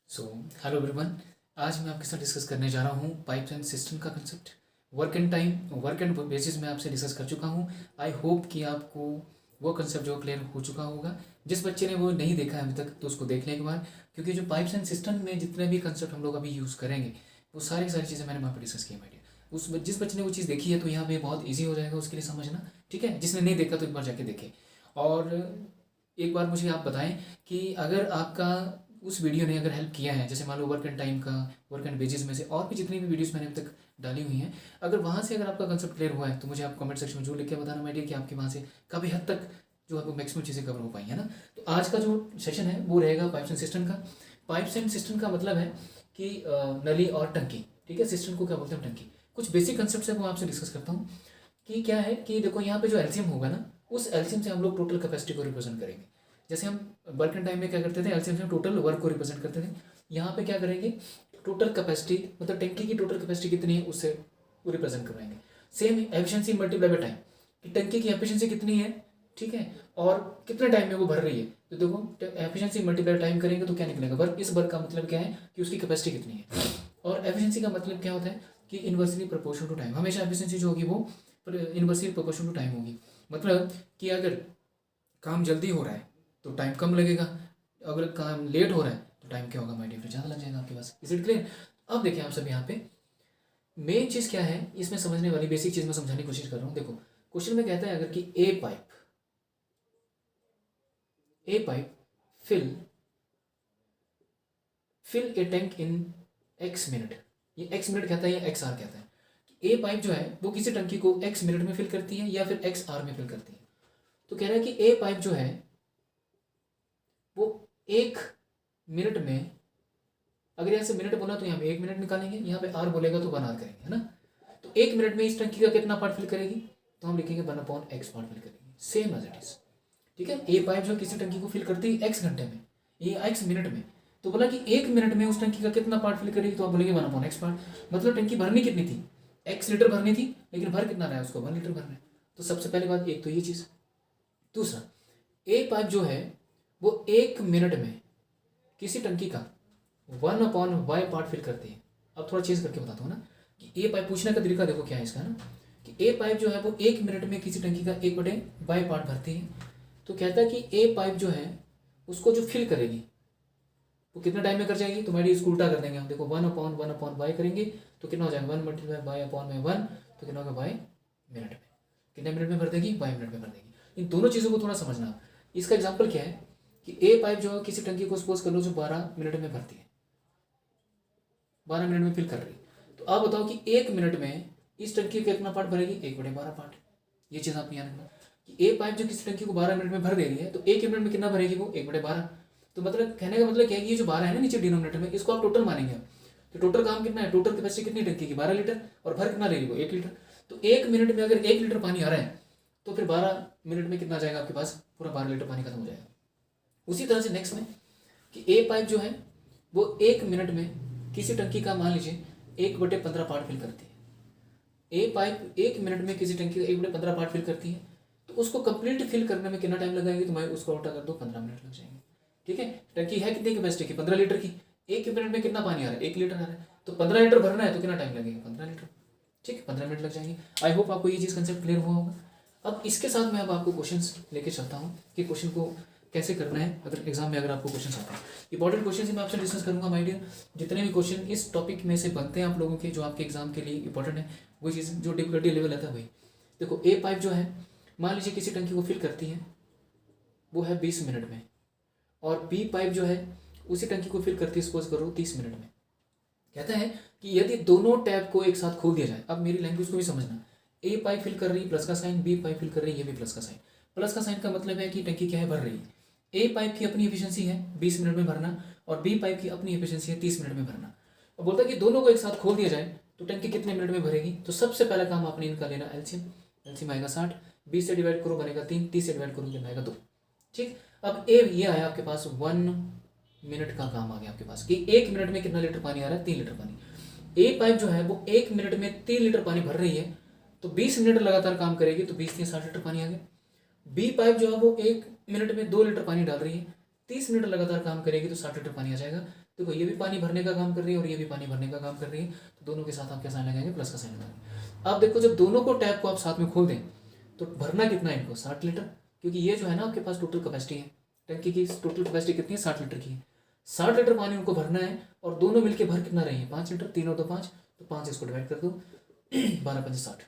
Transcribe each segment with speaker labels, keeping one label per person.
Speaker 1: So hello everyone. आज मैं आपके साथ डिस्कस करने जा रहा हूँ पाइप्स एंड सिस्टम का कंसेप्ट। वर्क एंड बेसिस में आपसे डिस्कस कर चुका हूँ। आई होप कि आपको वो कंसेप्ट जो क्लियर हो चुका होगा। जिस बच्चे ने वो नहीं देखा है अभी तक तो उसको देखने के बाद, क्योंकि जो पाइप्स एंड सिस्टम में जितने भी कंसेप्ट हम लोग अभी यूज़ करेंगे वो सारी चीज़ें मैंने वहाँ पर डिस्कस की है माइडिया। जिस बच्चे ने वो चीज़ देखी है तो यहाँ पे बहुत ईजी हो जाएगा उसके लिए समझना। ठीक है, जिसने नहीं देखा तो एक बार जाके देखे। और एक बार मुझे आप बताएं कि अगर आपका उस वीडियो ने अगर हेल्प किया है, जैसे मान लो वर्क एंड टाइम का, वर्क एंड वेजेस में से और भी जितनी भी वीडियोस मैंने अभी तक डाली हुई हैं, अगर वहाँ से अगर आपका कंसेप्ट क्लियर हुआ है तो मुझे आप कमेंट सेक्शन में जरूर लिख के बताना माइडिया कि आपके वहाँ से काफ़ी हद तक जो आपको मैक्सिमम चीज़ें कवर हो पाई है ना। तो आज का जो सेशन है वो रहेगा पाइप्स एंड सिस्टम का। पाइप्स एंड सिस्टम का मतलब है कि नली और टंकी। ठीक है, सिस्टम को क्या बोलते हैं, टंकी। कुछ बेसिक कंसेप्ट है वो आपसे डिस्कस करता हूँ कि क्या है कि देखो यहाँ पे जो एलसीएम होगा ना, उस एलसीएम से हम लोग टोटल कैपेसिटी को रिप्रेजेंट करेंगे। जैसे हम वर्क एंड टाइम में क्या करते थे, एलसीएम से टोटल वर्क को रिप्रेजेंट करते थे। यहाँ पे क्या करेंगे, टोटल कैपेसिटी मतलब टंकी की टोटल कैपेसिटी कितनी है उससे वो रिप्रेजेंट करवाएंगे। Same efficiency multiply by time, कि टंकी की एफिशिएंसी कितनी है, ठीक है, और कितने टाइम में वो भर रही है। तो देखो एफिशिएंसी मल्टीप्लाई टाइम करेंगे तो क्या निकलेगा, वर्क। इस वर्क का मतलब क्या है कि उसकी कैपेसिटी कितनी है। और एफिशिएंसी का मतलब क्या होता है कि इन्वर्सली प्रोपोर्शनल टू टाइम। हमेशा एफिशिएंसी जो होगी वो इन्वर्सली प्रोपोर्शनल टू टाइम होगी। मतलब कि अगर काम जल्दी हो रहा है तो टाइम कम लगेगा, अगर काम लेट हो रहा है तो टाइम क्या होगा माय डियर, ज़्यादा लग जाएगा आपके पास। Is it clear. अब देखिए आप सब यहाँ पे मेन चीज़ क्या है इसमें समझने वाली, बेसिक चीज़ में समझाने की कोशिश कर रहा हूँ। देखो क्वेश्चन में कहता है अगर कि a pipe fill a tank in X minute. ये एक्स मिनट कहता है या एक्स आर कहता है। ए पाइप जो है वो किसी टंकी को एक्स मिनट में फिल करती है या फिर एक्स आर में फिल करती है। तो कह रहा है कि ए पाइप जो है वो एक मिनट में, अगर यहाँ से मिनट बोला तो यहाँ पे एक मिनट निकालेंगे, यहाँ पे आर बोलेगा तो 1 आवर करेंगे, है ना। तो एक मिनट में इस टंकी का कितना पार्ट फिल करेगी, तो हम लिखेंगे 1/x पार्ट फिल करेगी, सेम एज इट इज। ठीक है, ए पाइप जो किसी टंकी को फिल करती है एक्स घंटे में, ये एक्स मिनट में, तो बोला कि एक मिनट में उस टंकी का कितना पार्ट फिल करेगी, तो आप बोलेंगे 1/x पार्ट। मतलब टंकी भरनी कितनी थी, एक्स लीटर भरनी थी, लेकिन भर कितना रहा है उसको, 1 लीटर भरना है। तो सबसे पहले बात एक तो ये चीज़। दूसरा, ए पाइप जो है वो एक मिनट में किसी टंकी का 1/y पार्ट फिल करती है। अब थोड़ा चेंज करके बताता हूँ ना कि ए पाइप पूछने का तरीका देखो क्या है इसका ना, कि ए पाइप जो है वो एक मिनट में किसी टंकी का 1/y पार्ट भरती है। तो कहता है कि ए पाइप जो है उसको जो फिल करेगी वो कितने टाइम में कर जाएगी, तो मेरी इसको उल्टा कर देंगे हम। देखो 1/1/y करेंगे तो कितना हो जाएगा, 1 × y अपॉन में 1, तो कितना होगा y मिनट में। कितने मिनट में भर देगी, y मिनट में भर देगी। इन दोनों चीज़ों को थोड़ा समझना। इसका एग्जाम्पल क्या है कि ए पाइप जो है किसी टंकी को सपोज कर लो जो 12 मिनट में भरती है, 12 मिनट में फिल कर रही है। तो आप बताओ कि एक मिनट में इस टंकी का कितना पार्ट भरेगी, 1/12 पार्ट। ये चीज़ आपने याद रखना कि ए पाइप जो किसी टंकी को 12 मिनट में भर दे रही है तो एक मिनट में कितना भरेगी वो, 1/12। तो मतलब कहने का मतलब क्या है कि ये जो 12 है ना नीचे डिनोमिनेटर में, इसको आप टोटल मानेंगे। तो टोटल काम कितना है, टोटल कैपेसिटी कितनी टंकी की, 12 लीटर, और भर कितना रहेगी वो 1 लीटर। तो एक मिनट में अगर 1 लीटर पानी आ रहा है तो फिर 12 मिनट में कितना जाएगा आपके पास, पूरा 12 लीटर पानी खत्म हो जाएगा। उसी तरह से नेक्स्ट में कि ए पाइप जो है वो एक मिनट में किसी टंकी का मान लीजिए 1/15 पार्ट फिल करती है। ए पाइप एक मिनट में किसी टंकी का 1/15 पार्ट फिल करती है, तो उसको कंप्लीट फिल करने में कितना टाइम लगाएगी, तो मैं उसको उल्टा कर दो, 15 मिनट लग जाएंगे। ठीक है, टंकी है कितनी कैपेसिटी की, 15 लीटर की। एक मिनट में कितना पानी आ रहा है, 1 लीटर आ रहा है, तो 15 लीटर भरना है तो कितना टाइम लगेगा, 15 लीटर। ठीक है, 15 मिनट लग जाएंगे। आई होप आपको ये चीज़ कंसेप्ट क्लियर हुआ होगा। अब इसके साथ मैं अब आपको क्वेश्चंस लेके चलता हूँ कि क्वेश्चन को कैसे करना है। अगर एग्जाम में अगर आपको क्वेश्चन आते हैं, इंपॉर्टेंट क्वेश्चन ही मैं आपसे डिस्कस करूंगा माय डियर। जितने भी क्वेश्चन इस टॉपिक में से बनते हैं आप लोगों के, जो आपके एग्जाम के लिए इंपॉर्टेंट है, वो चीज़ जो डिफिकल्टी लेवल आता है वही। देखो ए पाइप जो है मान लीजिए किसी टंकी को फिल करती है वो है 20 मिनट में, और बी पाइप जो है उसी टंकी को फिल करती है सपोज करो 30 मिनट में। कहता है कि यदि दोनों टैप को एक साथ खोल दिया जाए, अब मेरी लैंग्वेज को भी समझना, ए पाइप फिल कर रही है प्लस का साइन, बी पाइप फिल कर रही है ये भी प्लस का साइन। प्लस का साइन का मतलब है कि टंकी क्या है, भर रही है। ए पाइप की अपनी एफिशिएंसी है 20 मिनट में भरना, और बी पाइप की अपनी एफिशिएंसी है 30 मिनट में भरना। और बोलता है कि दोनों को एक साथ खोल दिया जाए तो टंकी कितने मिनट में भरेगी। तो सबसे पहला काम आपने इनका लेना एलसीएम। एलसीएम आएगा 60, 20 से डिवाइड करो बनेगा 3, 30 से डिवाइड करो कितना आएगा 2। ठीक, अब ए ये आया आपके पास 1 मिनट का काम आ गया आपके पास कि एक मिनट में कितना लीटर पानी आ रहा है, 3 लीटर पानी। ए पाइप जो है वो एक मिनट में 3 लीटर पानी भर रही है, तो 20 मिनट लगातार काम करेगी तो 20 से 60 लीटर पानी आ गया। बी पाइप जो है वो एक मिनट में 2 लीटर पानी डाल रही है, 30 मिनट लगातार काम करेगी तो 60 लीटर पानी आ जाएगा। देखो ये भी पानी भरने का काम कर रही है और ये भी पानी भरने का काम कर रही है, तो दोनों के साथ आप क्या साइन लगाएंगे, प्लस का साइन लगाएंगे। अब देखो जब दोनों को टैप को आप साथ में खोल दें तो भरना कितना है इनको, 60 लीटर, क्योंकि ये जो है ना आपके पास टोटल कैपेसिटी है, टंकी की टोटल कैपेसिटी कितनी है, 60 लीटर की है। 60 लीटर पानी उनको भरना है और दोनों मिलकर भर कितना रही है, 5 लीटर, 3 और 2 5, तो 5 इसको डिवाइड कर दो 12 5 60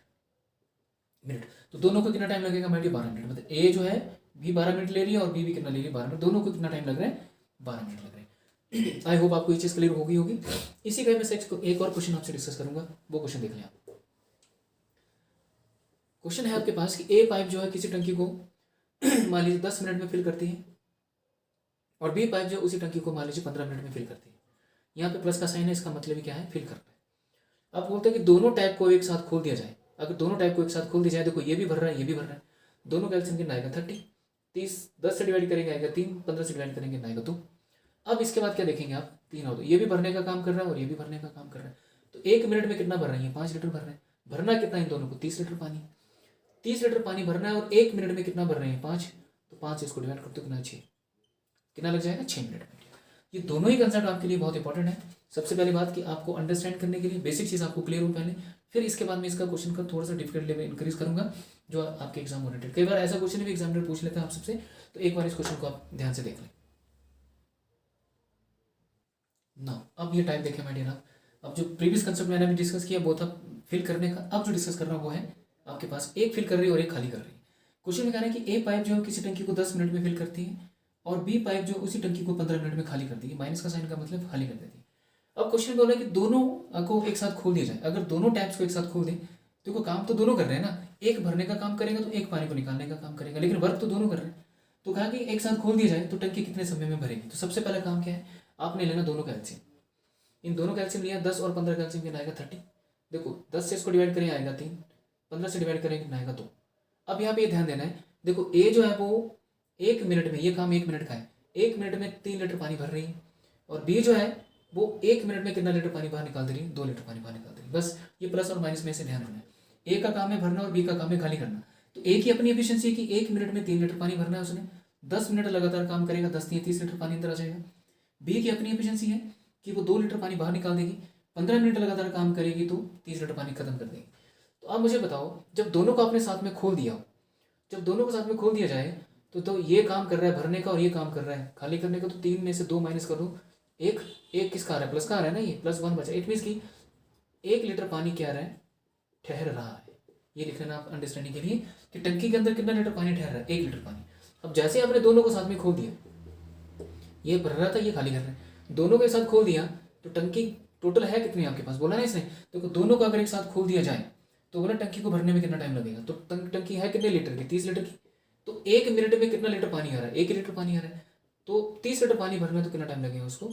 Speaker 1: मिनट। तो दोनों को कितना टाइम लगेगा मेरे 12 मिनट, मतलब ए जो है भी 12 मिनट ले रही है और बी भी कितना ले रही है, 12 मिनट, दोनों को कितना टाइम लग रहा है, 12 मिनट लग रहे हैं। आई होप आपको ये चीज़ क्लियर होगी। इसी का मैं से एक और क्वेश्चन आपसे डिस्कस करूंगा, वो क्वेश्चन देख लें आप। क्वेश्चन है आपके पास कि ए पाइप जो है किसी टंकी को मान लीजिए 10 मिनट में फिल करती है और बी पाइप जो उसी टंकी को मान लीजिए 15 मिनट में फिल करती है। यहाँ पे प्लस का साइन है, इसका मतलब ही क्या है, फिल करना है। अब बोलते हैं कि दोनों टैप को एक साथ खोल दिया जाए। अगर दोनों टैप को एक साथ खोल दिया जाए, देखो ये भी भर रहा है ये भी भर रहा है, दोनों का एलसीएम कितना आएगा 30, 30 10 से डिवाइड करेंगे आएगा 3, 15 से डिवाइड करेंगे आएगा 2। अब इसके बाद क्या देखेंगे आप, 3 और 2, ये भी भरने का काम कर रहा है और ये भी भरने का काम कर रहा है, तो 1 मिनट में कितना भर रही है, 5 लीटर भर रहे हैं। भरना कितना इन दोनों को, 30 लीटर पानी, 30 लीटर पानी भरना है और 1 मिनट में कितना भर रहे हैं, 5, तो 5 इसको डिवाइड करते हो कितना, 6, कितना लग जाएगा, 6 मिनट में। ये दोनों ही कंसेप्ट आपके लिए बहुत इंपॉर्टेंट है। सबसे पहली बात कि आपको अंडरस्टैंड करने के लिए बेसिक चीज़ आपको क्लियर हो पहले, फिर इसके बाद मैं इसका क्वेश्चन का थोड़ा सा डिफिकल्ट लेवल इंक्रीज करूंगा जो आपके एग्जाम ओरिएंटेड। कई बार ऐसा क्वेश्चन भी एग्जामिनर पूछ लेता है आप सबसे, तो एक बार इस क्वेश्चन को आप ध्यान से देख लें ना। अब ये टाइप देखें माय डियर, अब जो प्रीवियस कंसेप्ट मैंने अभी डिस्कस किया वो था फिल करने का, अब जो डिस्कस कर रहा हूँ वो है आपके पास एक फिल कर रही है और एक खाली कर रही है। क्वेश्चन में कह रहा है कि ए पाइप जो है किसी टंकी को 10 मिनट में फिल करती है और बी पाइप जो उसी टंकी को 15 मिनट में खाली करती है। माइनस का साइन का मतलब खाली कर देती है। अब क्वेश्चन बोला कि दोनों को एक साथ खोल दिया जाए। अगर दोनों टैप्स को एक साथ खोल दें, देखो काम तो दोनों कर रहे हैं ना, एक भरने का काम करेगा तो एक पानी को निकालने का काम करेगा, लेकिन वर्क तो दोनों कर रहे हैं। तो कहा कि एक साथ खोल दिया जाए तो टंकी कितने समय में भरेगी। तो सबसे पहला काम क्या है, आपने लेना दोनों का एलसीएम। इन दोनों का एलसीएम लिया, 10 और 15 का एलसीएम कितना आएगा 30। देखो 10 से इसको डिवाइड करें आएगा 3, 15 से डिवाइड करें कितना आएगा 2। अब यहाँ पे ध्यान देना है, देखो ए जो है वो 1 मिनट में, ये काम 1 मिनट का है, 1 मिनट में 3 लीटर पानी भर रही है और बी जो है वो 1 मिनट में कितना लीटर पानी बाहर निकाल दे रही है, 2 लीटर पानी बाहर निकाल दे रही है। बस ये प्लस और माइनस में से ध्यान रखना है। ए का काम है भरना और बी का काम है खाली करना। तो ए की अपनी एफिशिएंसी है कि 1 मिनट में 3 लीटर पानी भरना है उसने, 10 मिनट लगातार काम करेगा, 10 3 30 लीटर पानी अंदर आ जाएगा। बी की अपनी एफिशिएंसी है कि वो 2 लीटर पानी बाहर निकाल देगी, 15 मिनट लगातार काम करेगी तो 30 लीटर पानी खत्म कर देगी। तो आप मुझे बताओ, जब दोनों को आपने साथ में खोल दिया हो, जब दोनों को साथ में खोल दिया जाए तो ये काम कर रहा है भरने का और ये काम कर रहा है खाली करने का, तो 3 में से 2 माइनस कर दो, एक किसका आ रहा है, प्लस का आ रहा है ना, ये +1 बचा। इट मीन्स कि 1 लीटर पानी क्या आ रहा है, ठहर रहा है। ये लिख लेना आप अंडरस्टैंडिंग के लिए कि टंकी के अंदर कितना लीटर पानी ठहर रहा है, 1 लीटर पानी। अब जैसे आपने दोनों को साथ में खोल दिया, ये भर रहा था ये खाली कर रहा है, दोनों को एक साथ खोल दिया तो टंकी टोटल है कितनी आपके पास, बोला ना इसने। तो दोनों को अगर एक साथ खोल दिया जाए तो बोला टंकी को भरने में कितना टाइम लगेगा। तो टंकी है कितने लीटर की, 30 लीटर की। तो 1 मिनट में कितना लीटर पानी आ रहा है, 1 लीटर पानी आ रहा है। तो 30 लीटर पानी भरना तो कितना टाइम लगेगा उसको,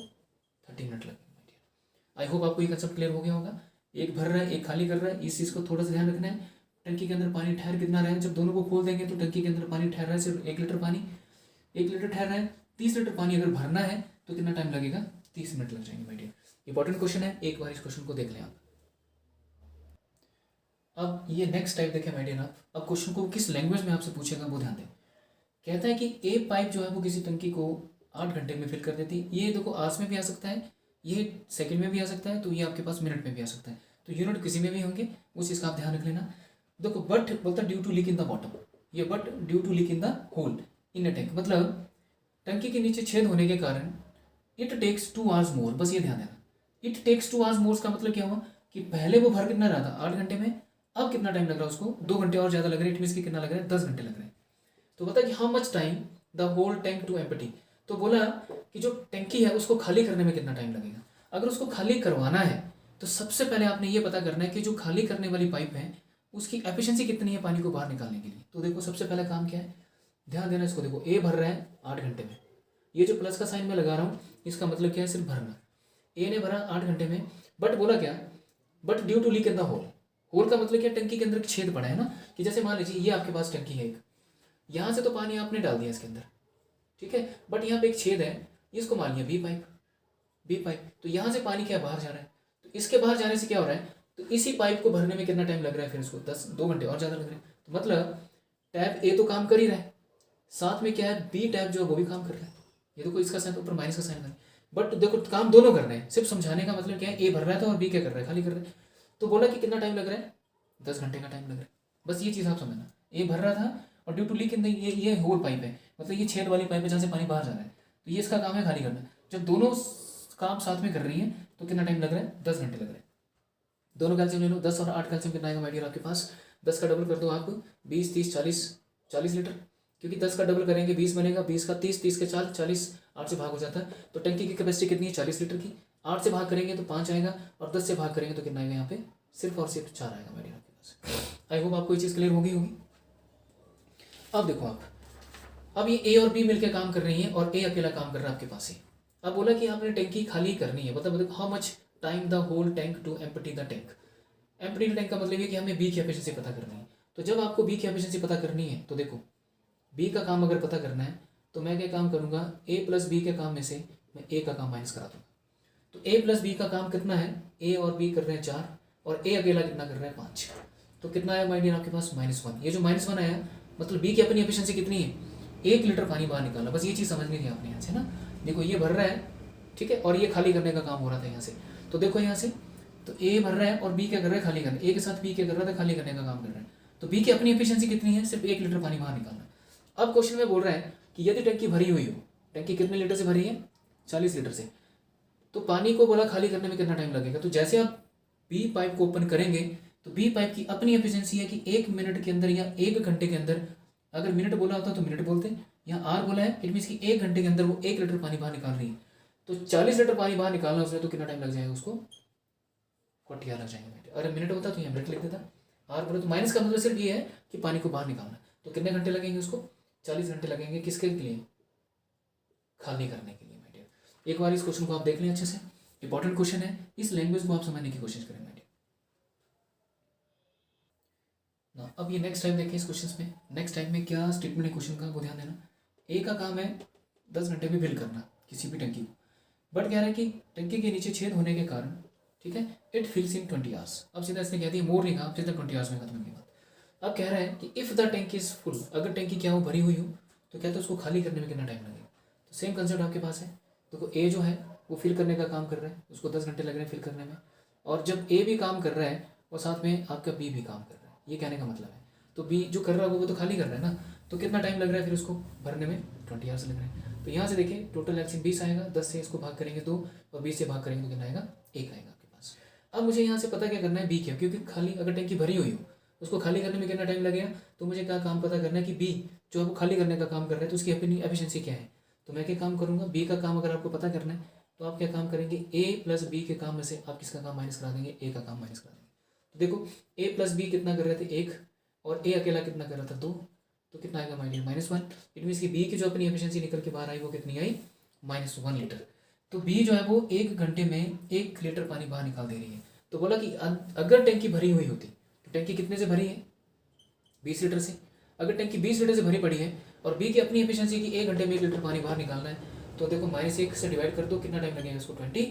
Speaker 1: 30 मिनट लगेगा। आई होप आपको ये कंसेप्ट क्लियर हो गया होगा। एक भर रहा है एक खाली कर रहा है, इस चीज़ को थोड़ा सा ध्यान रखना है। टंकी के अंदर पानी ठहर कितना रहा है, जब दोनों को खोल देंगे तो टंकी के अंदर पानी ठहर रहा है सिर्फ 1 लीटर पानी, 1 लीटर ठहर रहा है। 30 लीटर पानी अगर भरना है तो कितना टाइम लगेगा, 30 मिनट लग जाएंगे माय डियर। इंपॉर्टेंट क्वेश्चन है, एक बार इस क्वेश्चन को देख लें आप। अब ये नेक्स्ट टाइप देखें माय डियर आप। अब क्वेश्चन को किस लैंग्वेज में आपसे पूछेगा वो ध्यान दें। कहता है कि ए पाइप जो है वो किसी टंकी को 8 घंटे में फिल कर देती है। ये देखो आवर्स में भी आ सकता है, ये सेकंड में भी आ सकता है, तो ये आपके पास मिनट में भी आ सकता है। तो यूनिट किसी में भी होंगे, उस चीज़ का आप ध्यान रख लेना। देखो बट बोलता है due to leak in the bottom, ये but due to leak in the hole in a tank, मतलब टंकी के नीचे छेद होने के कारण इट टेक्स 2 आवर्स मोर। बस ये ध्यान देना, इट टेक्स 2 आवर्स मोर का मतलब क्या हुआ कि पहले वो भर कितना रहा था 8 घंटे में, अब कितना टाइम लग रहा है उसको, 2 घंटे और ज़्यादा लग रहे हैं। इट मीन्स कि कितना लग रहा है, 10 घंटे लग रहे हैं। तो बता कि how much time the whole tank to empty. तो बोला कि जो टंकी है उसको खाली करने में कितना टाइम लगेगा। अगर उसको खाली करवाना है तो सबसे पहले आपने ये पता करना है कि जो खाली करने वाली पाइप है उसकी एफिशिएंसी कितनी है पानी को बाहर निकालने के लिए। तो देखो सबसे पहला काम क्या है, ध्यान देना इसको। देखो ए भर रहा है 8 घंटे में, ये जो प्लस का साइन मैं लगा रहा हूँ इसका मतलब क्या है, सिर्फ भरना। ए ने भरा 8 घंटे में, बट बोला क्या, but due to leak in the hole. Hole का मतलब क्या, टंकी के अंदर छेद पड़ा है ना, कि जैसे मान लीजिए ये आपके पास टंकी है एक, यहाँ से तो पानी आपने डाल दिया इसके अंदर, ठीक है, बट यहाँ पे एक छेद है, इसको मान लिया बी पाइप। तो यहाँ से पानी क्या बाहर जा रहा है, तो इसके बाहर जाने से क्या हो रहा है, तो इसी पाइप को भरने में कितना टाइम लग रहा है, फिर इसको 2 घंटे और ज़्यादा लग रहे हैं। तो मतलब टैप ए तो काम कर ही रहा है, साथ में क्या है बी टैप जो है वो भी काम कर रहा है। ये देखो इसका साइन ऊपर माइनस का साइन है, बट देखो काम दोनों कर रहे हैं, सिर्फ समझाने का मतलब क्या है, ए भर रहा था और बी क्या कर रहा है, खाली कर रहा है। तो बोला कि कितना टाइम लग रहा है, 10 घंटे का टाइम लग रहा है। बस ये चीज़ आप समझना, ए भर रहा था और due to leak in the ये होल पाइप है, मतलब ये छेद वाली पाइप है जहाँ से पानी बाहर जा रहा है, तो ये इसका काम है खाली करना। जब दोनों काम साथ में कर रही हैं तो कितना टाइम लग रहा है, 10 घंटे लग रहा है। दोनों कैल्शियम ले लो, 10 और 8 कैल्शियम कितना आएगा माय डियर आपके पास, 10 का डबल कर दो आप, 20 30 40 40 लीटर, क्योंकि 10 का डबल करेंगे 20 बनेगा, 20 का 30, 30 के 4 40, 8 से भाग हो जाता है। तो टंकी की कैपेसिटी कितनी है, 40 लीटर की। 8 से भाग करेंगे तो 5 आएगा, और 10 से भाग करेंगे तो कितना आएगा यहाँ पे, सिर्फ और सिर्फ 4 आएगा माय डियर आपके पास। आई होप आपको ये चीज़ क्लियर होगी। अब देखो आप, अब ये ए और बी मिलकर काम कर रही हैं और ए अकेला काम कर रहा है आपके पास ही। अब बोला कि आपने टैंकी खाली करनी है, मतलब how much time the whole tank to empty the tank. Empty the tank का मतलब ये कि हमें बी की एफिशिएंसी पता करनी है। तो जब आपको बी की एफिशिएंसी पता करनी है तो देखो, बी का काम अगर पता करना है तो मैं क्या काम करूंगा, ए प्लस बी के काम में से मैं ए का काम माइनस करा दूंगा। तो ए प्लस बी का काम कितना है, ए और बी कर रहे हैं 4 और ए अकेला कितना कर रहा है 5। तो कितना आया माय डियर आपके पास, -1। ये जो -1 आया मतलब बी की अपनी एफिशिएंसी कितनी है, 1 लीटर पानी बाहर निकालना। बस ये चीज़ समझनी थी आपने यहाँ से ना। देखो ये भर रहा है, ठीक है, और ये खाली करने का काम हो रहा था यहाँ से। तो देखो यहाँ से, तो ए भर रहा है और बी क्या कर रहा है, खाली करना। ए के साथ बी क्या कर रहा था, खाली करने का काम कर रहा है। तो बी की अपनी एफिशिएंसी कितनी है, सिर्फ 1 लीटर पानी बाहर निकालना। अब क्वेश्चन में बोल रहा है कि यदि टंकी भरी हुई हो, टंकी कितने लीटर से भरी है, 40 लीटर से, तो पानी को बोला खाली करने में कितना टाइम लगेगा। तो जैसे आप बी पाइप को ओपन करेंगे तो बी पाइप की अपनी एफिशिएंसी है कि 1 मिनट के अंदर या 1 घंटे के अंदर, अगर मिनट बोला होता तो मिनट बोलते, यहाँ आर बोला है, इट मीन्स कि 1 घंटे के अंदर वो 1 लीटर पानी बाहर निकाल रही है। तो 40 लीटर पानी बाहर निकालना उसने, तो कितना टाइम लग जाएगा उसको, 40 लग जाएंगे। अगर मिनट होता तो यहाँ मिनट लिख देता, आर बोले तो माइनस का मतलब सिर्फ ये है कि पानी को बाहर निकालना। तो कितने घंटे लगेंगे उसको, 40 घंटे लगेंगे। किसके लिए, खाली करने के लिए। माय डियर एक बार इस क्वेश्चन को आप देख लें अच्छे से, इंपॉर्टेंट क्वेश्चन है, इस लैंग्वेज को आप समझने की कोशिश करें माय डियर। ना अब ये नेक्स्ट टाइम देखें इस क्वेश्चन में, नेक्स्ट टाइम में क्या स्टेटमेंट है क्वेश्चन का, वो ध्यान देना। ए का काम है 10 घंटे में फिल करना किसी भी टंकी को, बट कह रहा है कि टंकी के नीचे छेद होने के कारण, ठीक है, इट फिल्स इन 20 आवर्स। अब सीधा इसने कह दिया मोर नहीं कहा, सीधा 20 आवर्स में खत्म की बात। अब कह रहा है कि if the tank is full, अगर टैंकी क्या हो, भरी हुई हो, तो कहते हैं उसको खाली करने में कितना टाइम लगेगा। तो सेम कंसेप्ट आपके पास है। देखो ए जो है वो फिल करने का काम कर रहा है, उसको 10 घंटे लग रहे हैं फिल करने में, और जब ए भी काम कर रहा है और साथ में आपका बी भी काम कर रहा है, ये कहने का मतलब है। तो बी जो कर रहा है वो तो खाली कर रहा है ना, तो कितना टाइम लग रहा है फिर उसको भरने में, 20 आवर्स लग रहे हैं। तो यहाँ से देखिए टोटल एलसीएम 20 आएगा, 10 से इसको भाग करेंगे 2 और 20 से भाग करेंगे तो कितना आएगा, 1 आएगा आपके पास। अब मुझे यहाँ से पता क्या करना है, बी क्या, क्योंकि खाली अगर टैंकी भरी हुई हो उसको खाली करने में कितना टाइम लगेगा। तो मुझे क्या काम पता करना है कि बी जो है वो खाली करने का काम कर रहा है, तो उसकी अपनी एफिशिएंसी क्या है। तो मैं क्या काम करूँगा, बी का काम अगर आपको पता करना है तो आप क्या काम करेंगे, ए प्लस बी के काम में से आप किसका काम माइनस करा देंगे, ए का काम माइनस करा देंगे। तो देखो ए प्लस बी कितना कर रहे थे, 1, और ए अकेला कितना कर रहा था, 2, तो कितना आएगा माइनस -1। इट मीन्स कि बी की जो अपनी एफिशिएंसी निकल के बाहर आई वो कितनी आई, -1 लीटर। तो बी जो है वो 1 घंटे में 1 लीटर पानी बाहर निकाल दे रही है। तो बोला कि अगर टैंकी भरी हुई होती, तो टैंकी कितने से भरी है, 20 लीटर से। अगर टैंकी 20 लीटर से भरी पड़ी है और बी की अपनी एफिशिएंसी की 1 घंटे में 1 लीटर पानी बाहर निकालना है, तो देखो -1 से डिवाइड कर दो, कितना टाइम लगेगा उसको, 20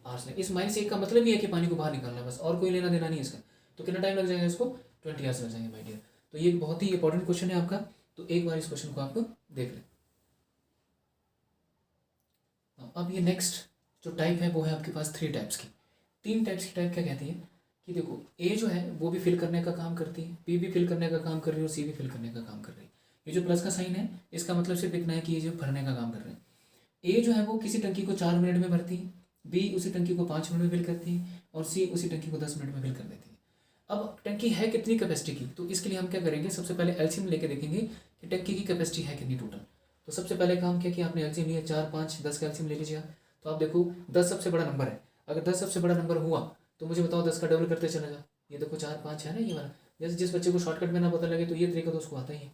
Speaker 1: आवर्स में। इस -1 का मतलब ये है कि पानी को बाहर निकालना है बस, और कोई लेना देना नहीं है इसका। तो कितना टाइम लग जाएगा इसको, 20 आवर्स लग जाएंगे माय डियर। तो ये बहुत ही इंपॉर्टेंट क्वेश्चन है आपका, तो एक बार इस क्वेश्चन को आप देख लें। अब ये नेक्स्ट जो टाइप है वो है आपके पास 3 टाइप्स की। 3 टाइप्स की टाइप क्या कहती है कि देखो ए जो है वो भी फिल करने का काम करती है, बी भी फिल करने का काम कर रही है और सी भी फिल करने का काम कर रही है। ये जो प्लस का साइन है इसका मतलब सिर्फ इतना है कि ये जो भरने का काम कर रहे हैं। ए जो है वो किसी टंकी को 4 मिनट में भरती है, बी उसी टंकी को 5 मिनट में फिल करती है और सी उसी टंकी को 10 मिनट में फिल कर देती है। अब टंकी है कितनी कैपेसिटी की, तो इसके लिए हम क्या करेंगे, सबसे पहले एलसीएम लेके देखेंगे कि टंकी की कैपेसिटी है कितनी टोटल। तो सबसे पहले काम क्या कि आपने एलसीएम लिया, 4 5 10 का एलसीएम ले लीजिए आप। तो आप देखो 10 सबसे बड़ा नंबर है, अगर 10 सबसे बड़ा नंबर हुआ तो मुझे बताओ 10 का डबल करते चला जाओ। ये देखो 4 5 है ना ये वाला, जैसे जिस बच्चे को शॉर्टकट में ना पता लगे तो ये तरीका तो उसको आता ही है।